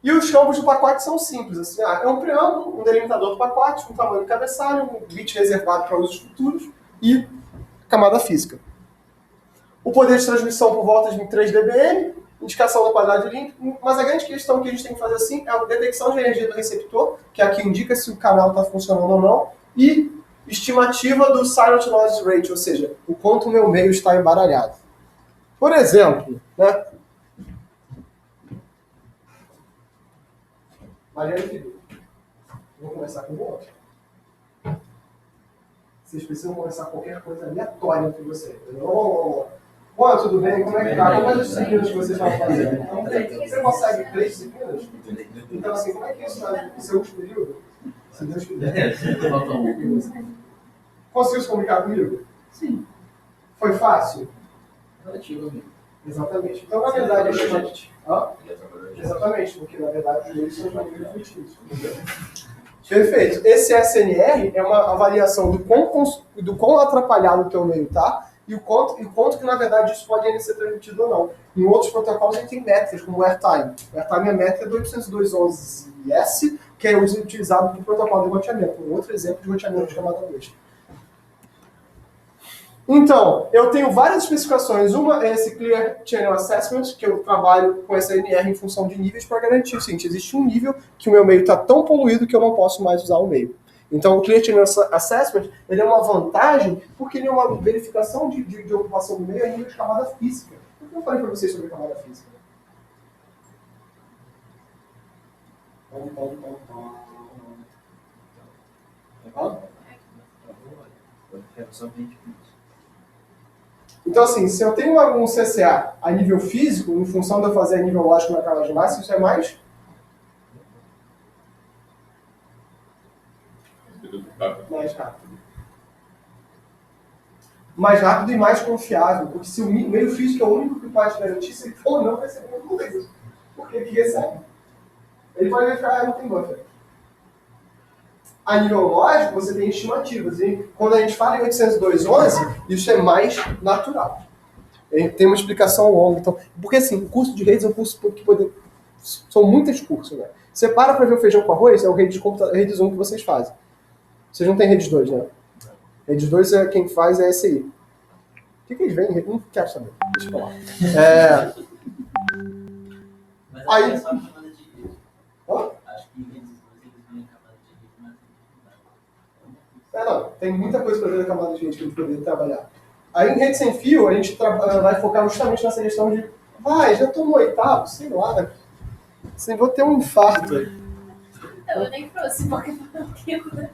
E os campos do pacote são simples. Assim, é um preâmbulo, um delimitador do pacote, um tamanho de cabeçalho, um bit reservado para usos futuros e camada física. O poder de transmissão por volta de 3 dBm, indicação da qualidade do link, mas a grande questão que a gente tem que fazer assim é a detecção de energia do receptor, que é a que indica se o canal está funcionando ou não, e estimativa do Silent Noise Rate, ou seja, o quanto o meu meio está embaralhado. Por exemplo, né? Mariana Felipe, vou começar com o outro. Vocês precisam começar qualquer coisa aleatória entre vocês. Bom, tudo bem? Como é que tá? Quantas disciplinas que vocês estão fazendo? Então, você consegue 3 disciplinas? Então, assim, como é que isso está no seu último período? Se Deus quiser. Conseguiu se comunicar comigo?
Sim.
Foi fácil?
Relativamente.
Exatamente. Então, na verdade, exatamente, porque na verdade os meios são os maneiros efetivos. Perfeito. Esse SNR é uma avaliação do quão atrapalhado o teu meio tá e o quanto que na verdade isso pode ainda ser transmitido ou não. Em outros protocolos a gente tem métricas, como o AirTime. O AirTime é a métrica do 802.11s, que é utilizado para o protocolo de roteamento. Um outro exemplo de roteamento de camada 2. Então, eu tenho várias especificações. Uma é esse Clear Channel Assessment, que eu trabalho com essa NR em função de níveis para garantir o seguinte: existe um nível que o meu meio está tão poluído que eu não posso mais usar o meio. Então, o Clear Channel Assessment ele é uma vantagem porque ele é uma verificação de ocupação do meio a nível de camada física. O que eu falei para vocês sobre camada física?
Quero somente isso.
Então, assim, se eu tenho um CCA a nível físico, em função de eu fazer a nível lógico na camada de massa, isso é mais rápido. Mais rápido e mais confiável, porque se o meio físico é o único que pode garantir se ele for ou não receber alguma coisa. Porque ele recebe. Ele pode verificar, não tem buffer. A nível lógico, você tem estimativas. E quando a gente fala em 802.11, isso é mais natural. Tem uma explicação longa. Então, porque assim, o curso de redes é um curso que são muitos cursos, né? Você para ver o feijão com arroz, é o rede de computador, redes 1 que vocês fazem. Vocês não têm redes 2, né? Redes 2 é quem faz é esse aí. O que eles veem? Não quero saber. Deixa eu falar.
Mas
Aí-
é só a camada de rede.
Hã?
Acho que em redes 2 eles veem a camada de rede, mas
Não. Tem muita coisa para ver na camada de rede que a gente poderia trabalhar. Aí em rede sem fio, a gente vai focar justamente nessa questão de já estou no oitavo, sei lá, né? Assim, vou ter um infarto.
Então, eu nem trouxe, porque foi o quinto, né?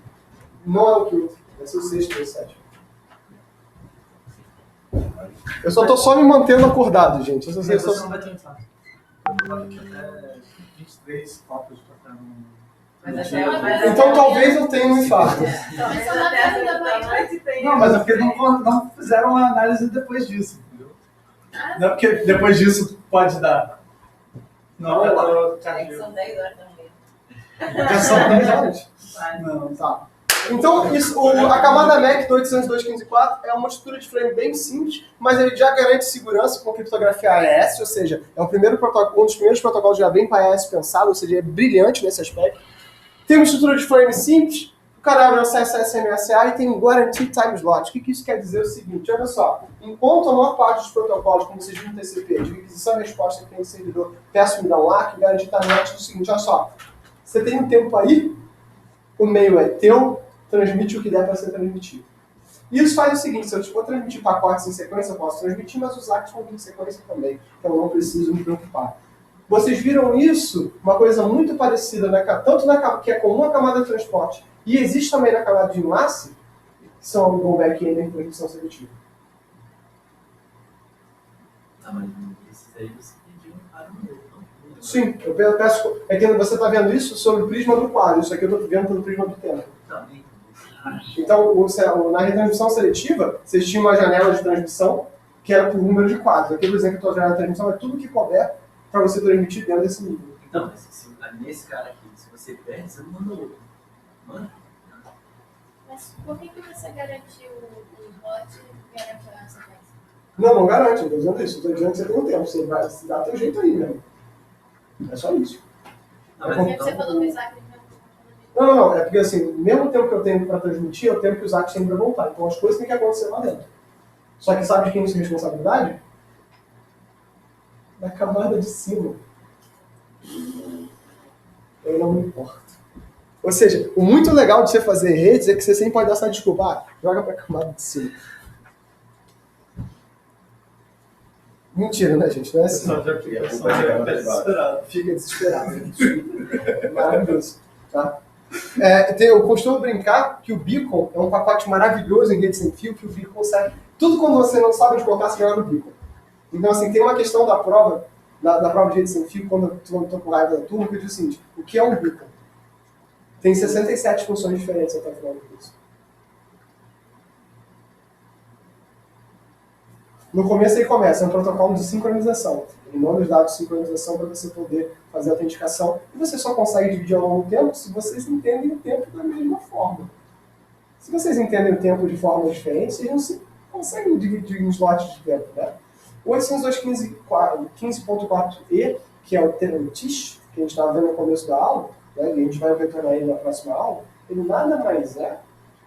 Não é o quinto, vai ser o sexto ou o sétimo. Eu só tô me mantendo acordado, gente. Eu só sei,
Você não vai ter infarto. Eu provavelmente até 23 cópias pra ficar no...
Mas até uma
Então talvez eu tenha um infarto.
Talvez eu não tenha da manhã.
Não, mas é porque não fizeram a análise depois disso, entendeu? Não é porque depois disso pode dar. Não,
É que são 10 horas da manhã.
já são 10 horas.
Não, tá. Então, a camada MAC do 802.15.4 é uma estrutura de frame bem simples, mas ele já garante segurança com criptografia AES, ou seja, é um dos primeiros protocolos já bem para AES pensado, ou seja, é brilhante nesse aspecto. Tem uma estrutura de frame simples, o cara abre acesso a SMSA e tem um Guaranteed Time Slot. O que isso quer dizer? É o seguinte, olha só, enquanto a maior parte dos protocolos, como vocês viram no TCP, de requisição e resposta que tem servidor, peço-me dar um LAC, Guaranteed Time Slot é o seguinte, olha só, você tem um tempo aí, o meio é teu, transmite o que der para ser transmitido. Isso faz o seguinte, se eu for transmitir pacotes em sequência, eu posso transmitir, mas os LACs vão vir em sequência também, então eu não preciso me preocupar. Vocês viram isso, uma coisa muito parecida, tanto que é comum a camada de transporte, e existe também na camada de enlace, que são o rollback e a interrupção seletiva.
Ah, mas esses aí você pediu para o meu, não?
Sim, eu peço. É que você está vendo isso sobre o prisma do quadro, isso aqui eu estou vendo pelo prisma do tempo.
Também.
Então, na retransmissão seletiva, vocês tinham uma janela de transmissão que era por número de quadros. Aqui, por exemplo, a tua janela de transmissão é tudo que couber para você transmitir dentro desse nível.
Então, mas nesse cara aqui, se você perde, você não manda outro. Manda.
Mas por que você garantiu o slot e garantiu a sequência?
Não garante, eu estou dizendo isso. Estou dizendo que você tem um tempo, você vai se dar teu jeito aí mesmo. É só isso.
Não,
Por
mas
que você
então,
falou que o Isaac não
Não. É porque assim, o mesmo tempo que eu tenho para transmitir, é o tempo que os atos têm para voltar. Então as coisas têm que acontecer lá dentro. Só que sabe de quem isso é responsabilidade? Da camada de cima. Eu não me importo. Ou seja, o muito legal de você fazer redes é que você sempre pode dar essa desculpa. Joga para a camada de cima. Mentira, né, gente? Não é assim. Fica desesperado. Maravilhoso. Tá? Eu costumo brincar que o Beacon é um pacote maravilhoso em rede sem fio, que o Beacon consegue. Tudo quando você não sabe onde colocar, você joga no Beacon. Então, assim, tem uma questão da prova, da prova de rede sem fio, quando eu estou com raiva da turma, que eu digo o seguinte: o que é um Beacon? Tem 67 funções diferentes até o final do curso. No começo ele começa, é um protocolo de sincronização. Ele manda os dados de sincronização para você poder fazer a autenticação. E você só consegue dividir ao longo do tempo se vocês entendem o tempo da mesma forma. Se vocês entendem o tempo de formas diferentes, vocês não se conseguem dividir em slots de tempo. Né? O 802.15.4e, que é o TIS, que a gente estava vendo no começo da aula, né, e a gente vai retornar ele na próxima aula, ele nada mais é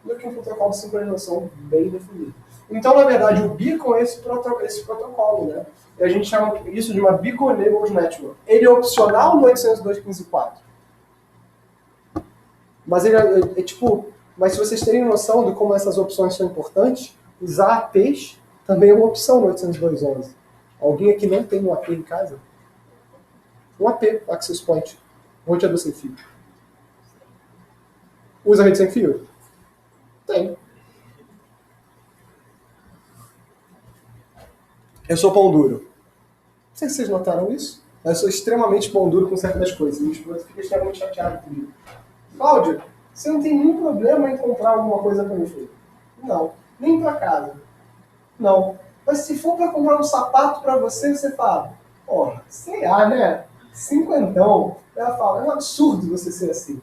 do que um protocolo de sincronização bem definido. Então, na verdade, o Beacon é esse protocolo, né? E a gente chama isso de uma Beacon Enabled Network. Ele é opcional no 802.15.4. Mas ele é tipo... Mas se vocês terem noção de como essas opções são importantes, usar APs também é uma opção no 802.11. Alguém aqui não tem um AP em casa? Um AP, Access Point. Roteador sem fio. Usa rede sem fio? Tem. Eu sou pão duro. Não sei se vocês notaram isso. Eu sou extremamente pão duro com certas coisas. Minha esposa fica extremamente chateada comigo. Cláudio, você não tem nenhum problema em comprar alguma coisa para mim? Não. Nem para casa. Não. Mas se for para comprar um sapato para você, você fala, porra, sei lá, né? Cinquentão. Ela fala, é um absurdo você ser assim.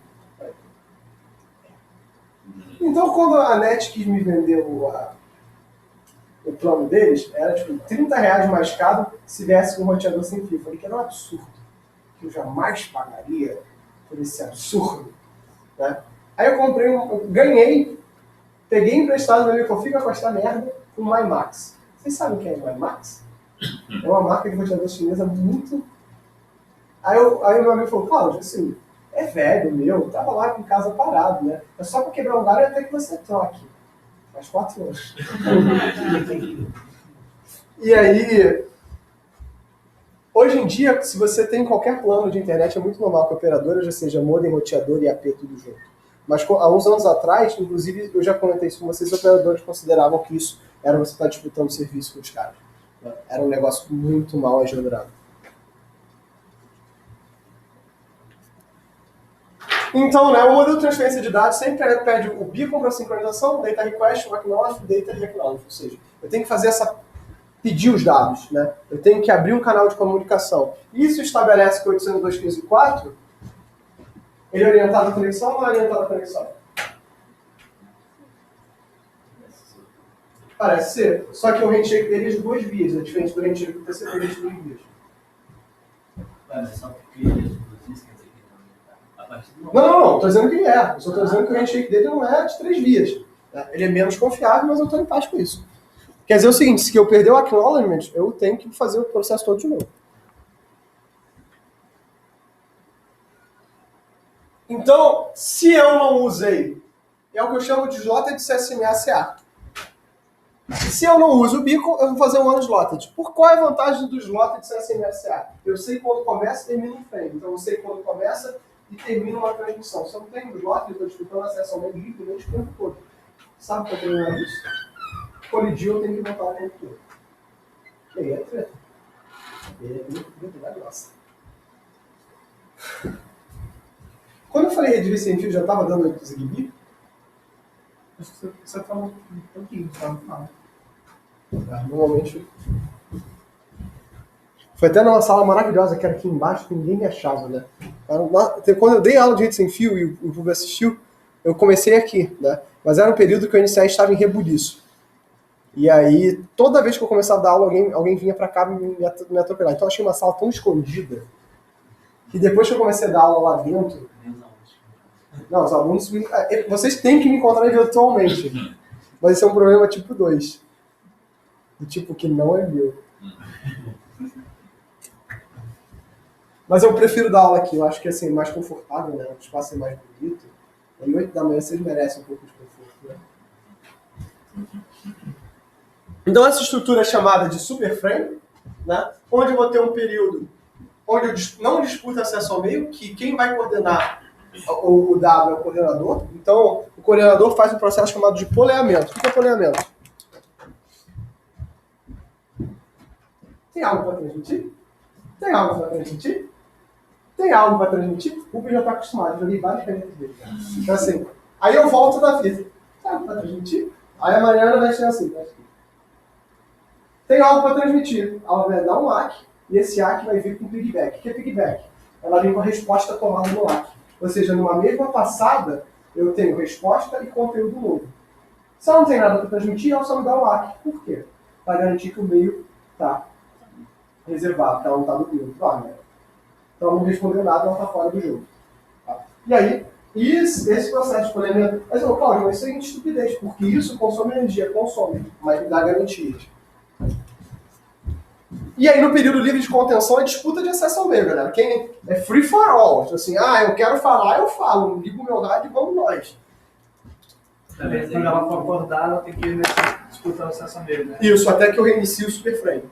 Então, quando a NET quis me vender o plano deles, era tipo R$30 mais caro se viesse com um roteador sem fio. Eu falei que era um absurdo. Que eu jamais pagaria por esse absurdo. Né? Aí eu comprei, ganhei, peguei emprestado meu amigo, falou, fica com esta merda, com o MyMax. Vocês sabem o que é o MyMax? É uma marca de roteador chinesa muito... Aí o meu amigo falou, Cláudio, assim, é velho meu, tava lá em casa parado, né? É só pra quebrar um galho até que você troque. Faz 4 anos. E aí, hoje em dia, se você tem qualquer plano de internet, é muito normal que a operadora já seja modem, roteador e AP tudo junto. Mas há uns anos atrás, inclusive, eu já comentei isso com vocês, os operadores consideravam que isso era você estar disputando serviço com os caras. Era um negócio muito mal agendado. Então, né, o modelo de transferência de dados sempre pede o beacon para sincronização, o data request, o acknowledge, o data reacknowledge. Ou seja, eu tenho que fazer pedir os dados, né? Eu tenho que abrir um canal de comunicação. Isso estabelece que o 802.15.4 ele é orientado à conexão ou não é orientado à conexão? Parece ser. Só que o handshake dele é de 2 vias, é diferente do handshake do TCP de 2 vias.
Mas só porque quer dizer que a partir do
Não, estou dizendo que ele é. Eu só estou dizendo que o handshake dele não é de 3 vias. Ele é menos confiável, mas eu estou em paz com isso. Quer dizer o seguinte, se eu perder o acknowledgement, eu tenho que fazer o processo todo de novo. Então, se eu não usei, é o que eu chamo de slotted CSMA-CA. Se eu não uso o beacon, eu vou fazer um unslotted. Por qual é a vantagem do slotted CSMA-CA? Eu sei quando começa e termina um frame. Então eu sei quando começa e termina uma transmissão. Se eu não tenho slotted, eu estou disputando acesso ao meio livremente o tempo todo. Sabe o que é problema disso? Colidiu, eu tenho que voltar o tempo todo. E aí é treta. Nossa. Quando eu falei rede sem fio, já estava dando 8 Zigbee?
Acho que você falou um pouquinho, só no final.
Normalmente. Foi até numa sala maravilhosa que era aqui embaixo, que ninguém me achava, né? Quando eu dei aula de rede sem fio e o público assistiu, eu comecei aqui, né? Mas era um período que o NCA estava em rebuliço. E aí, toda vez que eu começava a dar aula, alguém vinha pra cá me atropelar. Então eu achei uma sala tão escondida que depois que eu comecei a dar aula lá dentro... Não, os alunos... Vocês têm que me encontrar virtualmente. Mas esse é um problema tipo 2. Do tipo que não é meu. Mas eu prefiro dar aula aqui. Eu acho que é assim, mais confortável, né? O espaço é mais bonito. Às 8 da manhã vocês merecem um pouco de conforto, né? Então essa estrutura é chamada de superframe, né? Onde eu vou ter um período onde eu não disputo acesso ao meio, que quem vai coordenar o dado é o coordenador. Então o coordenador faz um processo chamado de poleamento. O que é poleamento? Tem algo para transmitir? Tem algo para transmitir? Tem algo para transmitir? O Rubens já está acostumado, eu joguei várias canetas dele. Então assim, aí eu volto da fita. Tem algo para transmitir? Aí a Mariana vai ser assim, vai assim. Tem algo para transmitir. Ela vai dar um ACK e esse ACK vai vir com piggyback. O que é piggyback? Ela vem com a resposta tomada no ACK. Ou seja, numa mesma passada, eu tenho resposta e conteúdo novo. Se ela não tem nada para transmitir, ela só me dá um ACK. Por quê? Para garantir que o meio está reservado, que ela não está dormindo. Claro, né? Então ela não respondeu nada, ela está fora do jogo. Tá? E aí, esse processo de poleamento... Mas, Cláudio, isso é estupidez, porque isso consome energia, consome, mas me dá garantias. E aí, no período livre de contenção, é disputa de acesso ao meio, galera. Quem é free for all. Então, assim, eu quero falar, eu falo. Ligo o meu rádio e vamos nós.
Quando ela for acordar, ela tem que disputar o acesso ao meio, né?
Isso, até que eu reinicie o superframe.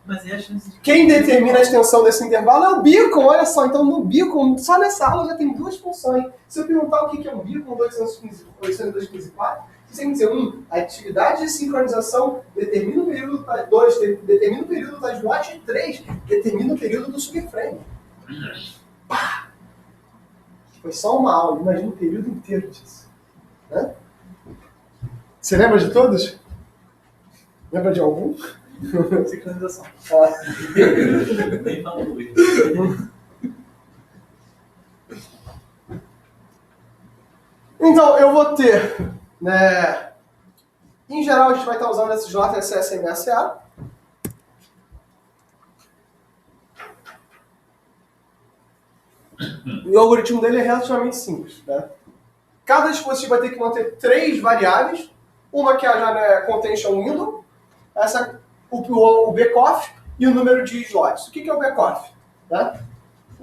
Mas e a chance de...
Quem determina a extensão desse intervalo é o beacon, olha só. Então, no beacon, só nessa aula já tem 2 funções. Se eu perguntar o que é um beacon 802.15.4, Você tem que dizer, a atividade de sincronização determina o período do time 2, determina o período do time slot, e 3, determina o período do subframe. Pá! Foi só uma aula, imagina o período inteiro disso. Né? Você lembra de todos? Lembra de algum?
Sincronização.
Nem falou isso.
Então, eu vou ter, né, em geral, a gente vai estar usando esses látex SMSA. E o algoritmo dele é relativamente simples. Né? Cada dispositivo vai ter que manter 3 variáveis. Uma que é a né, contention window, o backoff e o número de slots. O que é o backoff? Né?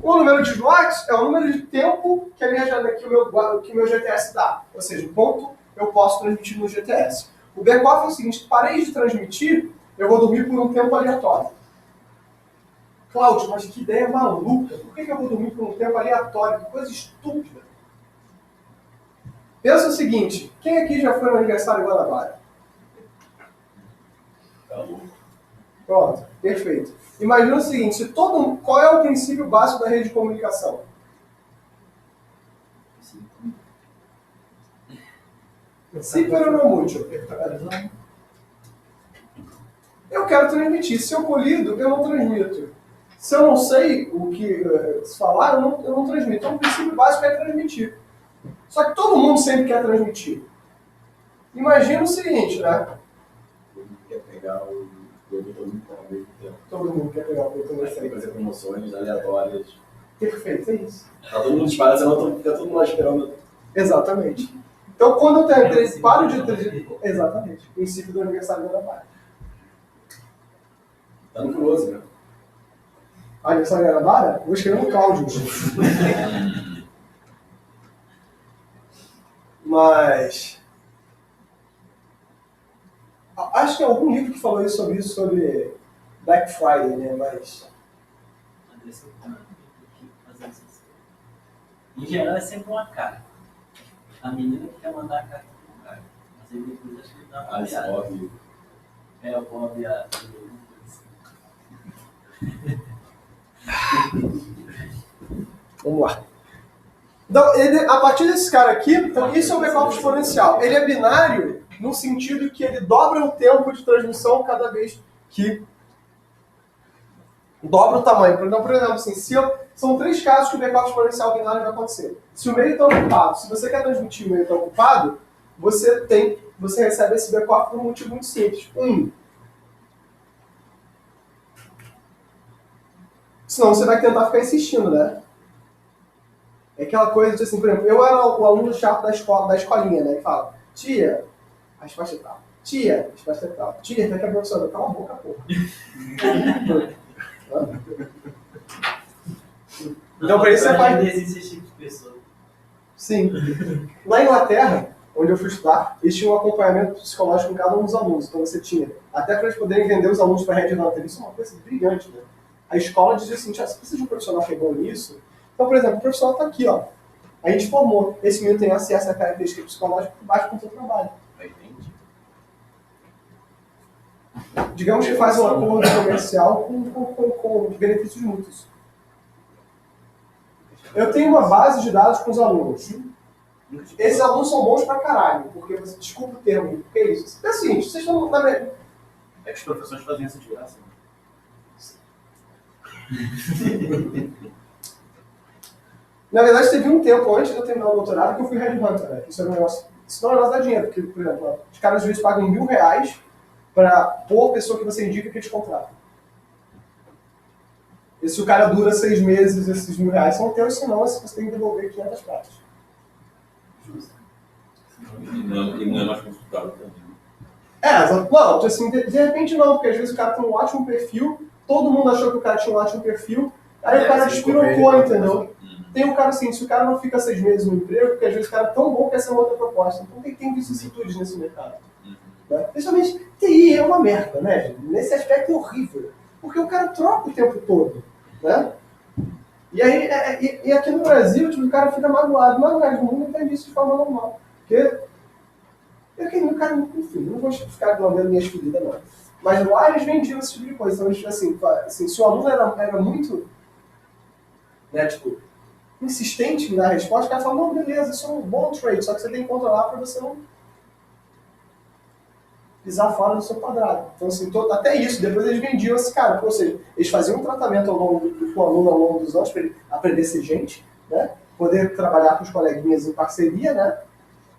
O número de slots é o número de tempo que, que o meu GTS dá. Ou seja, o quanto eu posso transmitir no GTS. O backoff é o seguinte, parei de transmitir, eu vou dormir por um tempo aleatório. Cláudio, mas que ideia maluca. Por que eu vou dormir por um tempo aleatório? Que coisa estúpida. Pensa o seguinte, quem aqui já foi no aniversário de Guanabara? Pronto, perfeito. Imagina o seguinte, qual é o princípio básico da rede de comunicação? Si pero no mucho. Eu quero transmitir. Se eu colido, eu não transmito. Se eu não sei o que se falar, eu não transmito. Então o princípio básico é transmitir. Só que todo mundo sempre quer transmitir. Imagina o seguinte, né?
Todo mundo quer pegar o produto ao mesmo tempo.
Todo mundo quer pegar o produto
Vai
nesse
fazer promoções aleatórias.
Perfeito, é isso.
Tá todo mundo disparado, senão fica todo mundo lá esperando.
Exatamente. Então, quando eu tenho paro de transmitir... Exatamente. O princípio do aniversário da Guanabara.
Tá no curioso, né?
Aniversário da Guanabara? Vou escrever um Cláudio. Mas... acho que é algum livro que falou isso, sobre Black Friday, né? Mas...
Em geral é sempre uma carta. A menina que quer mandar a carta pro cara. Mas aí depois acho que ele dá uma
Esse
piada.
Bob.
É, o Bob a...
Vamos lá. Então, a partir desse cara aqui, então, isso é o backup exponencial. Ele é binário no sentido que ele dobra o tempo de transmissão cada vez que dobra o tamanho. Então, por exemplo, assim, são 3 casos que o backup exponencial binário vai acontecer. Se o meio está ocupado, se você quer transmitir o meio está ocupado, você recebe esse backup por um motivo muito simples. Senão você vai tentar ficar insistindo, né? É aquela coisa de assim, por exemplo, eu era o aluno chato da escolinha, né? Que fala, tia, a resposta é tal. Tia, a resposta é tal. Tia, tá que a professora, cala a boca, porra. Então, por isso você faz...
existe esse tipo de pessoa.
Sim. Na Inglaterra, onde eu fui estudar, eles tinham um acompanhamento psicológico com cada um dos alunos. Então você tinha, até para eles poderem vender os alunos para a Red Hunter. Isso é uma coisa brilhante, né? A escola dizia assim, você precisa de um profissional que é bom nisso. Então, por exemplo, o profissional está aqui, ó. A gente formou. Esse menino tem acesso à característica psicológica que bate com o seu trabalho. Digamos que faz um acordo comercial com benefícios mútuos. Eu tenho uma base de dados com os alunos. Esses alunos são bons pra caralho, porque você desculpa o termo, porque é isso. É assim, vocês estão na mesma.
É que os professores fazem isso de graça. Né?
Na verdade, teve um tempo antes de eu terminar o doutorado que eu fui Red Hunter, né? Isso é um negócio. Isso não é um negócio da dinheiro, porque, por exemplo, os caras às vezes pagam R$1.000 por pessoa que você indica que eles contratam. E se o cara dura 6 meses, esses R$1.000 são teus, senão você tem que devolver 500 pratas.
Justo. E não é mais consultável também.
Não, assim, de repente não, porque às vezes o cara tem um ótimo perfil, todo mundo achou que o cara tinha um ótimo perfil, aí o cara despirocou, entendeu? Tem um cara assim, se o cara não fica 6 meses no emprego, porque às vezes o cara é tão bom que essa é uma outra proposta. Então tem vicissitudes nesse mercado. Né? Principalmente, TI é uma merda, né? Nesse aspecto é horrível. Porque o cara troca o tempo todo, né? E aí, e aqui no Brasil, tipo, o cara fica magoado. Mas no resto do mundo entende isso de forma normal. Porque Eu queria, cara, enfim, não vou ficar lambendo minhas feridas, não. Mas lá eles vendiam esse tipo de coisa. Então, assim, se o aluno era muito, né, tipo, insistente em dar a resposta, o cara fala, não, beleza, isso é um bom trade, só que você tem que controlar para você não pisar fora do seu quadrado. Então, assim, até isso, depois eles vendiam esse cara. Ou seja, eles faziam um tratamento com o aluno ao longo dos anos para ele aprender a ser gente, né? Poder trabalhar com os coleguinhas em parceria, né?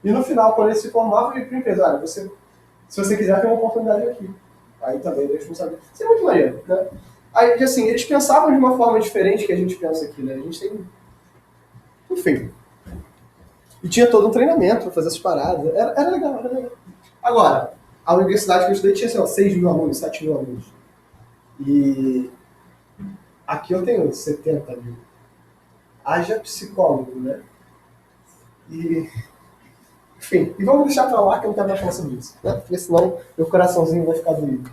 E no final, quando ele se formava, ele para a empresa, olha, se você quiser, tem uma oportunidade aqui. Aí também eles não sabiam. Isso é muito maneiro, né? Aí, assim, eles pensavam de uma forma diferente que a gente pensa aqui, né? A gente tem... Enfim. E tinha todo um treinamento para fazer essas paradas. Era legal, era legal. Agora, a universidade que eu estudei tinha, sei lá, 6 mil alunos, 7 mil alunos. E aqui eu tenho 70 mil. Haja psicólogo, né? E... Enfim, e vamos deixar pra lá que eu não quero mais falar sobre isso, né? Porque senão meu coraçãozinho vai ficar doído.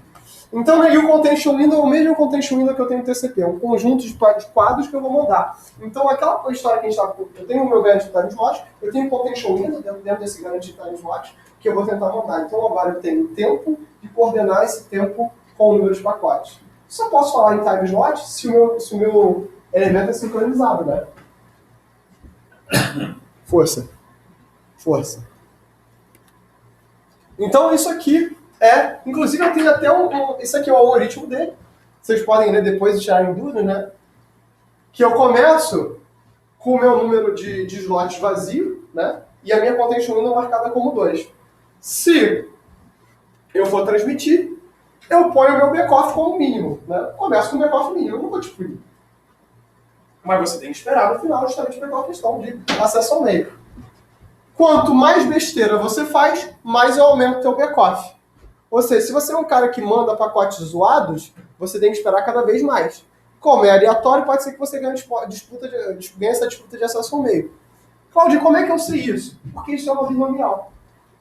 Então, aí o Contention Window é o mesmo Contention Window que eu tenho no TCP, é um conjunto de quadros que eu vou mandar. Então, aquela história que a gente estava... Eu tenho o meu Guaranteed Time Slot, eu tenho o Contention Window dentro desse Guaranteed Time Slot, que eu vou tentar mandar. Então, agora eu tenho o tempo de coordenar esse tempo com o número de pacotes. Só posso falar em Time Slot se o meu elemento é sincronizado, né? Força. Então, isso aqui inclusive eu tenho até isso aqui é o algoritmo dele. Vocês podem ler depois e tirarem dúvida, né? Que eu começo com o meu número de slots vazio, né? E a minha contention window marcada como 2. Se eu for transmitir, eu ponho o meu backoff como mínimo, né? Começo com o backoff mínimo, eu não vou destruir. Mas você tem que esperar no final justamente pela questão de acesso ao meio. Quanto mais besteira você faz, mais eu aumento o teu backoff. Ou seja, se você é um cara que manda pacotes zoados, você tem que esperar cada vez mais. Como é aleatório, pode ser que você ganhe essa disputa de acesso ao meio. Cláudio, como é que eu sei isso? Porque isso é uma binomial.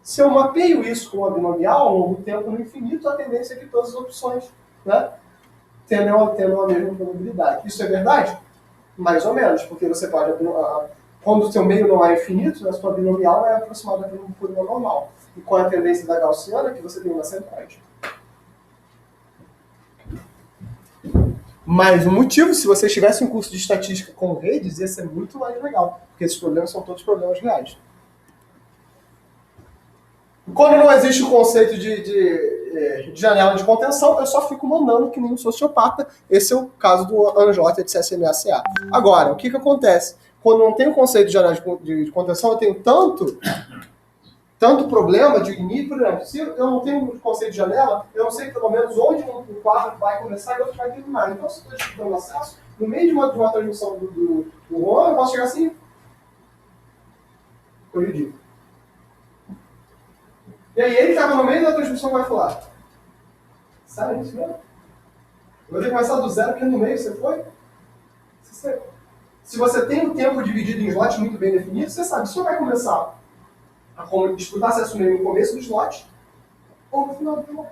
Se eu mapeio isso com uma binomial, ao longo do tempo no infinito, a tendência é que todas as opções, né, tenham a mesma probabilidade. Isso é verdade? Mais ou menos, porque você pode... Quando o seu meio não é infinito, a sua binomial é aproximada por uma normal. E com a tendência da gaussiana, que você tem uma centroide. Mas o motivo, se você tivesse um curso de estatística com redes, ia ser muito mais legal. Porque esses problemas são todos problemas reais. Quando não existe o conceito de janela de contenção, eu só fico mandando que nem um sociopata. Esse é o caso do ANJOTA de CSMA-CA. Agora, o que acontece? Quando não tem o conceito de janela de contenção, eu tenho tanto problema de unir, por exemplo, se eu não tenho o conceito de janela, eu não sei pelo menos onde um quadro vai começar e outro vai terminar. Então, se eu estou disputando acesso, no meio de uma transmissão do ROM, eu posso chegar assim, corrigido. E aí ele que estava no meio da transmissão vai falar, sério isso mesmo? Eu vou ter que começar do zero, porque no meio você foi? Se você tem o tempo dividido em slots muito bem definido, você sabe, se você vai começar a disputar acesso meio no começo do slot ou no final do slot.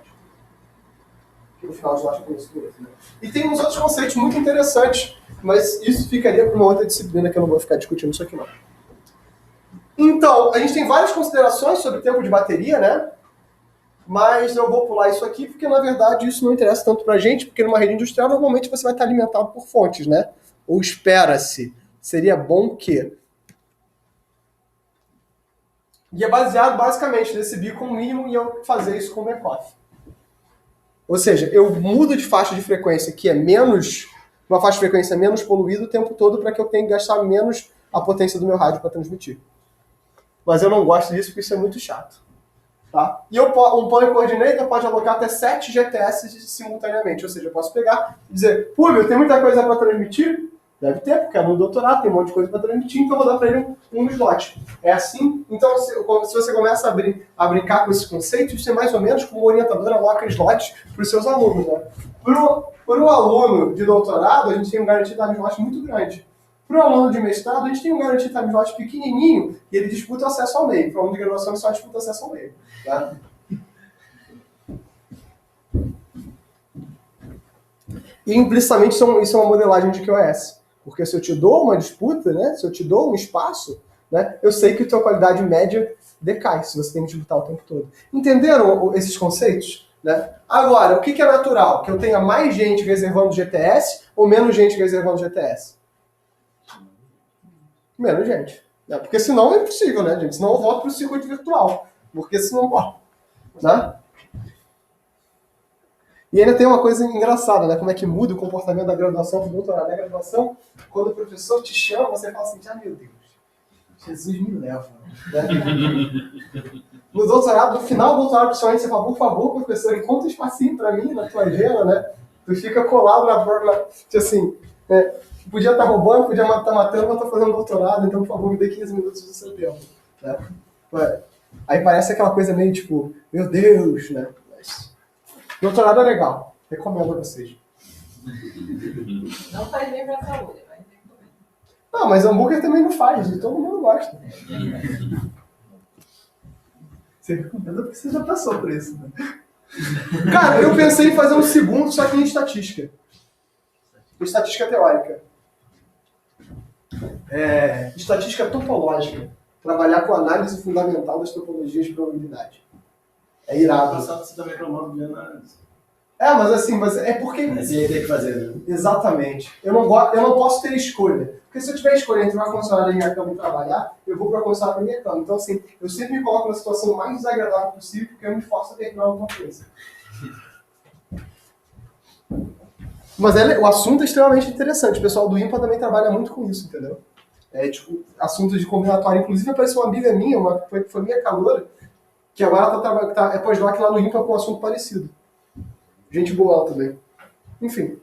Porque no final do slot é o começo do outro. Né? E tem uns outros conceitos muito interessantes, mas isso ficaria para uma outra disciplina que eu não vou ficar discutindo isso aqui não. Então, a gente tem várias considerações sobre o tempo de bateria, né? Mas eu vou pular isso aqui porque, na verdade, isso não interessa tanto pra gente, porque numa rede industrial, normalmente você vai estar alimentado por fontes, né? Ou espera-se. Seria bom que... E é baseado, basicamente, nesse bico mínimo e eu fazer isso com o backoff. Ou seja, eu mudo de faixa de frequência que é menos... Uma faixa de frequência menos poluída o tempo todo para que eu tenha que gastar menos a potência do meu rádio para transmitir. Mas eu não gosto disso porque isso é muito chato. Tá? E um point coordinator pode alocar até 7 GTS simultaneamente. Ou seja, eu posso pegar e dizer, Públio, tem muita coisa para transmitir? Deve ter, porque é no doutorado, tem um monte de coisa para transmitir, então eu vou dar para ele um slot. É assim? Então, se você começa a brincar com esse conceito, isso é mais ou menos como o orientador aloca slots para os seus alunos. Né? Para o aluno de doutorado, a gente tem um garantido time slot muito grande. Para o aluno de mestrado, a gente tem um garantido time slot pequenininho e ele disputa acesso ao meio. Para o aluno de graduação, ele só disputa acesso ao meio. Tá? E implicitamente isso é uma modelagem de QoS. Porque se eu te dou uma disputa, né, se eu te dou um espaço, né, eu sei que a tua qualidade média decai se você tem que digitar o tempo todo. Entenderam esses conceitos? Né? Agora, o que é natural? Que eu tenha mais gente reservando GTS ou menos gente reservando GTS? Menos gente. Né? Porque senão é impossível, né, gente? Senão eu volto para o circuito virtual. Porque senão... Né? E ainda tem uma coisa engraçada, né? Como é que muda o comportamento da graduação para o doutorado. Na graduação, quando o professor te chama, você fala assim, ah, meu Deus, Jesus me leva. Né? No doutorado, no final do doutorado, principalmente, você fala, por favor, professor, encontra um espacinho para mim na tua agenda, né? Tu fica colado na forma, assim, né? Podia estar roubando, podia estar matando, mas estou fazendo doutorado, então, por favor, me dê 15 minutos do seu tempo. Né? Aí parece aquela coisa meio tipo, meu Deus, né? Mas... doutorado é legal, recomendo a vocês.
Não faz bem pra saúde, mas recomendo.
Não, mas hambúrguer também não faz, e todo mundo gosta. Você recomenda porque você já passou por isso, né? Cara, eu pensei em fazer um segundo, só que em estatística. Estatística teórica. Estatística topológica. Trabalhar com análise fundamental das topologias de probabilidade. É irado.
Você também reclamando de análise.
Mas assim, é porque...
Assim aí tem que fazer, né?
Exatamente. Eu não posso ter escolha. Porque se eu tiver escolha entre uma ar-condicionado e minha cama e trabalhar, eu vou para ar-condicionado na minha cama. Então, assim, eu sempre me coloco na situação mais desagradável possível, porque eu me forço a terminar alguma coisa. Mas o assunto é extremamente interessante. O pessoal do IMPA também trabalha muito com isso, entendeu? Tipo, assunto de combinatório. Inclusive, apareceu uma amiga minha, foi minha caloura, que agora é pós-doc lá no IMPA com um assunto parecido. Gente boa lá também. Enfim.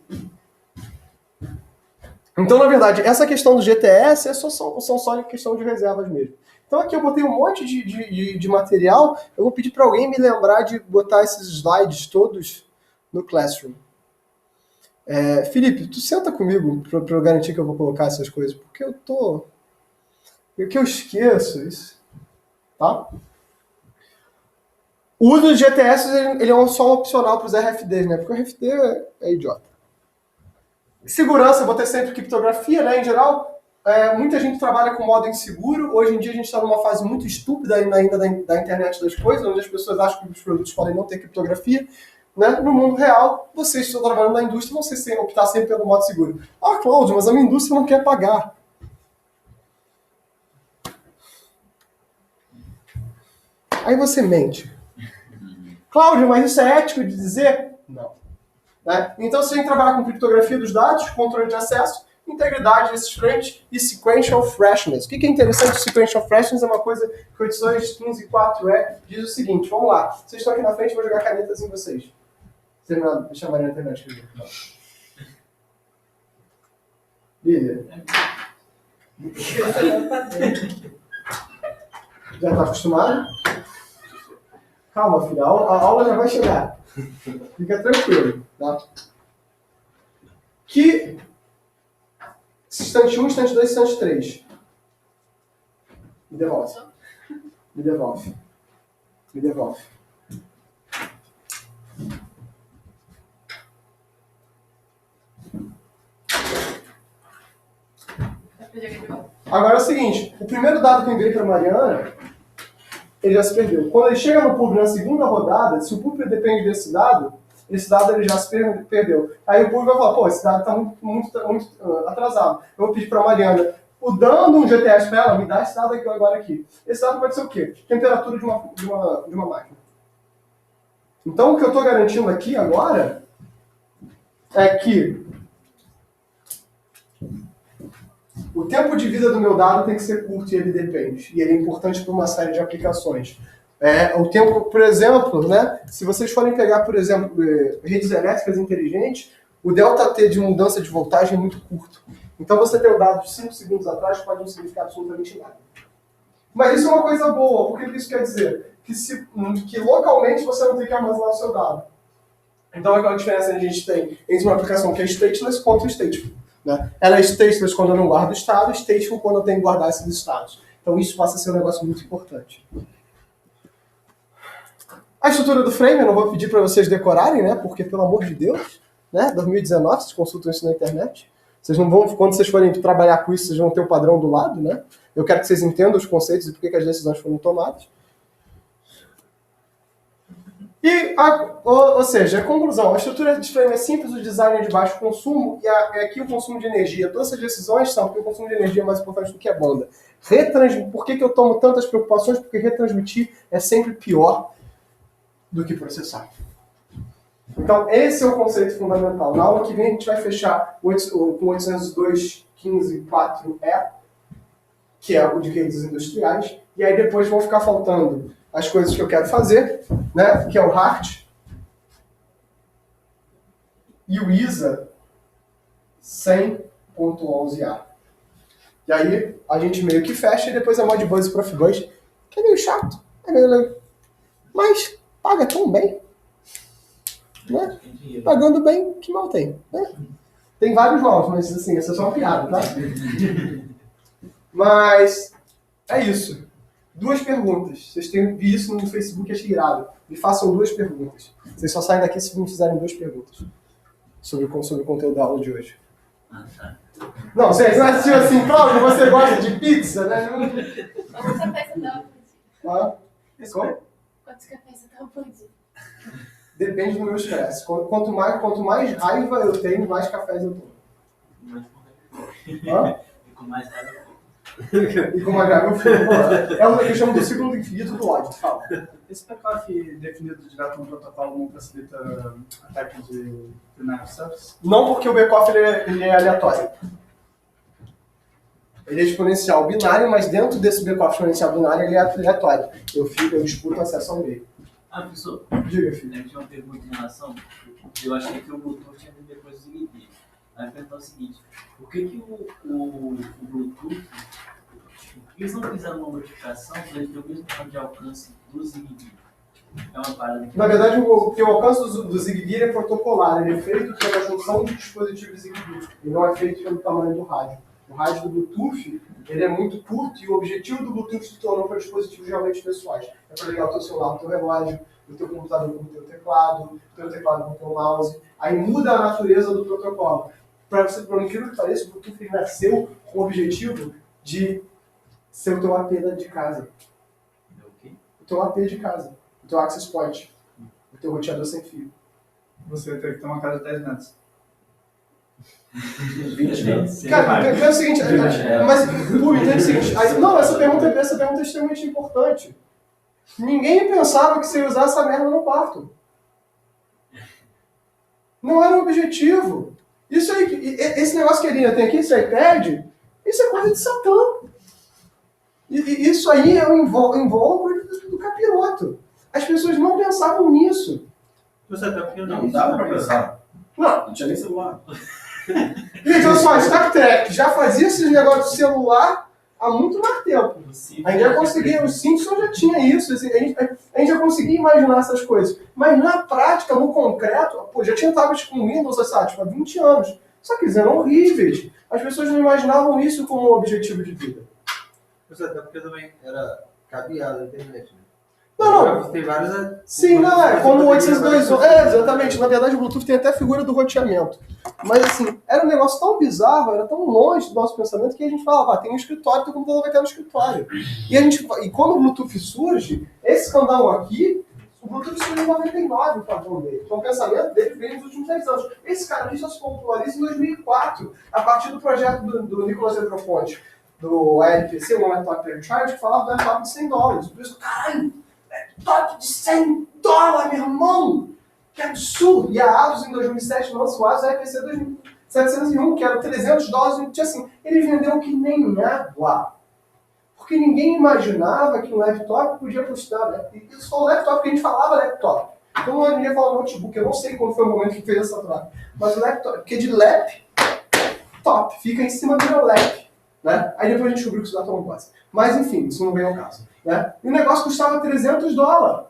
Então, na verdade, essa questão do GTS são só questão de reservas mesmo. Então aqui eu botei um monte de material. Eu vou pedir para alguém me lembrar de botar esses slides todos no Classroom. Felipe, tu senta comigo para eu garantir que eu vou colocar essas coisas, porque eu esqueço isso. Tá? O uso do GTS ele é só um opcional para os RFDs, né? Porque o RFD é idiota. Segurança, eu vou ter sempre criptografia, né? Em geral, muita gente trabalha com modo inseguro. Hoje em dia a gente está numa fase muito estúpida ainda da internet das coisas, onde as pessoas acham que os produtos podem não ter criptografia. Né? No mundo real, vocês que estão trabalhando na indústria vão optar sempre pelo modo seguro. Ah, Cláudio, mas a minha indústria não quer pagar. Aí você mente. Cláudio, mas isso é ético de dizer? Não. Né? Então você tem que trabalhar com criptografia dos dados, controle de acesso, integridade desses frames e sequential freshness. O que é interessante? Sequential freshness é uma coisa que o edições 15 e 4E diz o seguinte, vamos lá, vocês estão aqui na frente, eu vou jogar canetas em vocês. Terminado, deixa a Mariana terminar de escrever. Lília. Já está acostumado? Calma, filha, a aula já vai chegar. Fica tranquilo, tá? Que instante 1, instante 2, instante 3. Me devolve. Me devolve. Me devolve. Agora é o seguinte, o primeiro dado que eu enviei para a Mariana, ele já se perdeu. Quando ele chega no público na segunda rodada, se o público depende desse dado, esse dado ele já se perdeu. Aí o público vai falar, pô, esse dado está muito atrasado. Eu vou pedir para a Mariana, dando um GTS para ela, me dá esse dado agora aqui. Esse dado pode ser o quê? Temperatura de uma máquina. Então o que eu estou garantindo aqui agora é que o tempo de vida do meu dado tem que ser curto e ele depende. E ele é importante para uma série de aplicações. O tempo, por exemplo, né, se vocês forem pegar, por exemplo, redes elétricas inteligentes, o ΔT de mudança de voltagem é muito curto. Então você ter um dado de 5 segundos atrás pode não significar absolutamente nada. Mas isso é uma coisa boa, porque isso quer dizer que localmente você não tem que armazenar o seu dado. Então qual a diferença que a gente tem entre uma aplicação que é stateless contra stateful? Né? Ela é stateless quando eu não guardo o estado, stateful quando eu tenho que guardar esses estados. Então isso passa a ser um negócio muito importante. A estrutura do frame eu não vou pedir para vocês decorarem, né? Porque, pelo amor de Deus, né? 2019, vocês consultam isso na internet. Vocês não vão, quando vocês forem trabalhar com isso, vocês vão ter o padrão do lado, né? Eu quero que vocês entendam os conceitos e por que as decisões foram tomadas. Ou seja, a conclusão, a estrutura de frame é simples, o design é de baixo consumo, e aqui o consumo de energia. Todas essas decisões são porque o consumo de energia é mais importante do que a banda. Por que eu tomo tantas preocupações? Porque retransmitir é sempre pior do que processar. Então, esse é o conceito fundamental. Na aula que vem, a gente vai fechar com 802.15.4e, que é o de redes industriais, e aí depois vão ficar faltando as coisas que eu quero fazer, né, que é o HART e o ISA 100.11a. E aí a gente meio que fecha e depois é Modbus e Profibus, que é meio chato, é meio legal, mas paga tão bem, né? Pagando bem, que mal tem, né? Tem vários maus, mas assim, essa é só uma piada, tá? Mas é isso. 2 perguntas. Vocês têm visto isso no Facebook, achei irado. Me façam 2 perguntas. Vocês só saem daqui se me fizerem 2 perguntas sobre o conteúdo da aula de hoje. Não, vocês não assistiu assim, Cláudio, você gosta de pizza, né?
Quantos cafés você tava por dia?
Ah, como?
Quantos cafés você tava por dia?
Depende do meu estresse. Quanto mais raiva eu tenho, mais cafés eu tomo. Hã?
E com mais raiva.
E com mais raiva eu fico. É o que eu chamo do ciclo infinito do ódio. Fala.
Esse PKF definido direto no protocolo não facilita ataque de denial of service?
Não, porque o backoff ele é aleatório. Ele é exponencial binário, mas dentro desse backoff exponencial binário ele é aleatório. Eu disputo acesso ao meio.
Ah, professor,
Diga, filho.
eu tinha uma pergunta em relação. Eu achei que o Bluetooth tinha vindo depois do Zigbee. Aí eu perguntar o seguinte: por que o Bluetooth. Por que eles não fizeram uma modificação para ele ter o mesmo grau de alcance do Zigbee? É uma parada que.
Na verdade, o alcance do Zigbee é protocolar. Ele é feito pela junção de dispositivos Zigbee. Ele não é feito pelo tamanho do rádio. O rádio do Bluetooth ele é muito curto e o objetivo do Bluetooth se tornou para dispositivos realmente pessoais. É para ligar o teu celular, o teu relógio, o teu computador com o teu teclado com o teu mouse. Aí muda a natureza do protocolo. Para incrível que pareça, o Bluetooth nasceu com o objetivo de ser o teu AP de casa. O teu AP de casa. O teu access point. O teu roteador sem fio.
Você tem que ter uma casa de 10 metros.
20 Cara, é o seguinte, mas entende o seguinte, não, essa pergunta é extremamente importante. Ninguém pensava que você ia usar essa merda no quarto. Não era o objetivo. Isso aí, esse negócio que a Lina tem aqui, esse iPad, isso é coisa de Satã. Isso aí é o invólucro do capiroto. As pessoas não pensavam nisso.
Você até porque
Não dava pra pensar.
Não.
Não tinha nem celular.
Gente, olha só, Star Trek já fazia esses negócios de celular há muito mais tempo. A gente já conseguia, o Simpson já tinha isso, assim, a gente já conseguia imaginar essas coisas. Mas na prática, no concreto, pô, já tinha tablets com Windows há 20 anos. Só que eles eram horríveis. As pessoas não imaginavam isso como um objetivo de vida.
Até porque também era cabeado na internet, né?
Não.
Tem vários.
Sim, não, é como o 802. É, exatamente. Na verdade, o Bluetooth tem até a figura do roteamento. Mas, assim, era um negócio tão bizarro, era tão longe do nosso pensamento que a gente falava, tem um escritório, teu computador vai estar no escritório. E quando o Bluetooth surge, esse canal aqui, o Bluetooth surgiu em 99, o padrão dele. Então, o pensamento dele veio nos últimos 10 anos. Esse cara aqui só se populariza em 2004, a partir do projeto do Nicolas Negroponte, do ALPC, o Laptop Per Charge, que falava do laptop de $100. Por isso, caralho! Laptop de $100, meu irmão! Que absurdo! E a Asus em 2007 lança o Asus RPC 2701, que era $300, tinha assim, ele vendeu que nem água. Porque ninguém imaginava que um laptop podia custar, né? E isso foi o laptop que a gente falava laptop. Então não ninguém fala notebook, eu não sei quando foi o momento que fez essa troca. Mas o laptop, porque de lap, top, fica em cima do meu lap. Né? Aí depois a gente descobriu que isso dá trombose. Mas enfim, isso não vem ao caso. Né? E o negócio custava $300.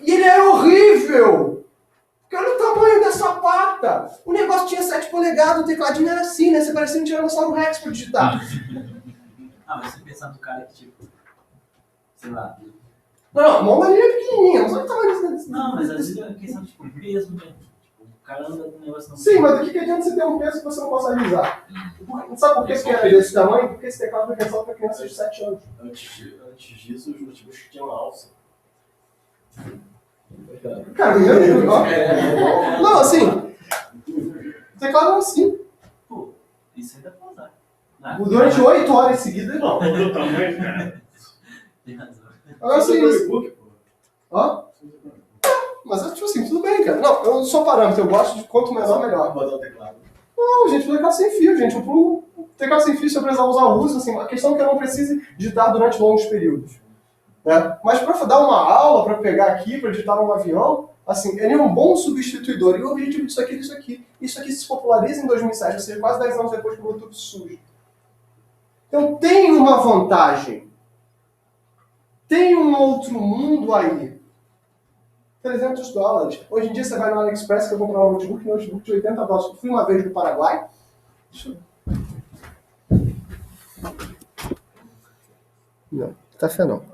E ele era horrível! Porque olha o tamanho dessa pata! O negócio tinha 7 polegadas, o tecladinho era assim, né? Você parecia um Tiranossauro Rex pra digitar.
Mas você pensar no cara que, tipo, sei lá.
Não, a mão dele é pequenininha, não sabe o tamanho desse.
Não, mas às vezes é uma questão de peso, né? O cara anda com um negócio não.
Sim, mas do que adianta você ter um peso que você não consegue usar? Sabe por que era desse tamanho? Porque esse teclado foi pensado para crianças de 7 anos.
Antes disso, os notebooks tinham alça.
Cara, não, assim, teclado é assim.
Pô, isso ainda pode usar.
Durante 8 horas seguidas, não.
Do tamanho, cara.
Tem razão.
Agora, assim,
Chromebook, pô.
ó. Mas, tipo assim, tudo bem, cara. Não, eu sou parâmetro, eu gosto de quanto menor, melhor.
Botar o teclado.
Não, gente, o teclado sem fio, gente. O teclado sem fio, se eu precisar usar, eu uso. Assim, a questão é que eu não precise digitar durante longos períodos. Né? Mas para dar uma aula, para pegar aqui, para digitar num avião, assim, ele é um bom substituidor. E o objetivo disso aqui é isso aqui. Isso aqui se populariza em 2007, ou seja, quase 10 anos depois que o Bluetooth surge. Então tem uma vantagem. Tem um outro mundo aí. $300. Hoje em dia você vai no AliExpress, que eu comprar um notebook de $80. Eu fui uma vez no Paraguai. Não, café não.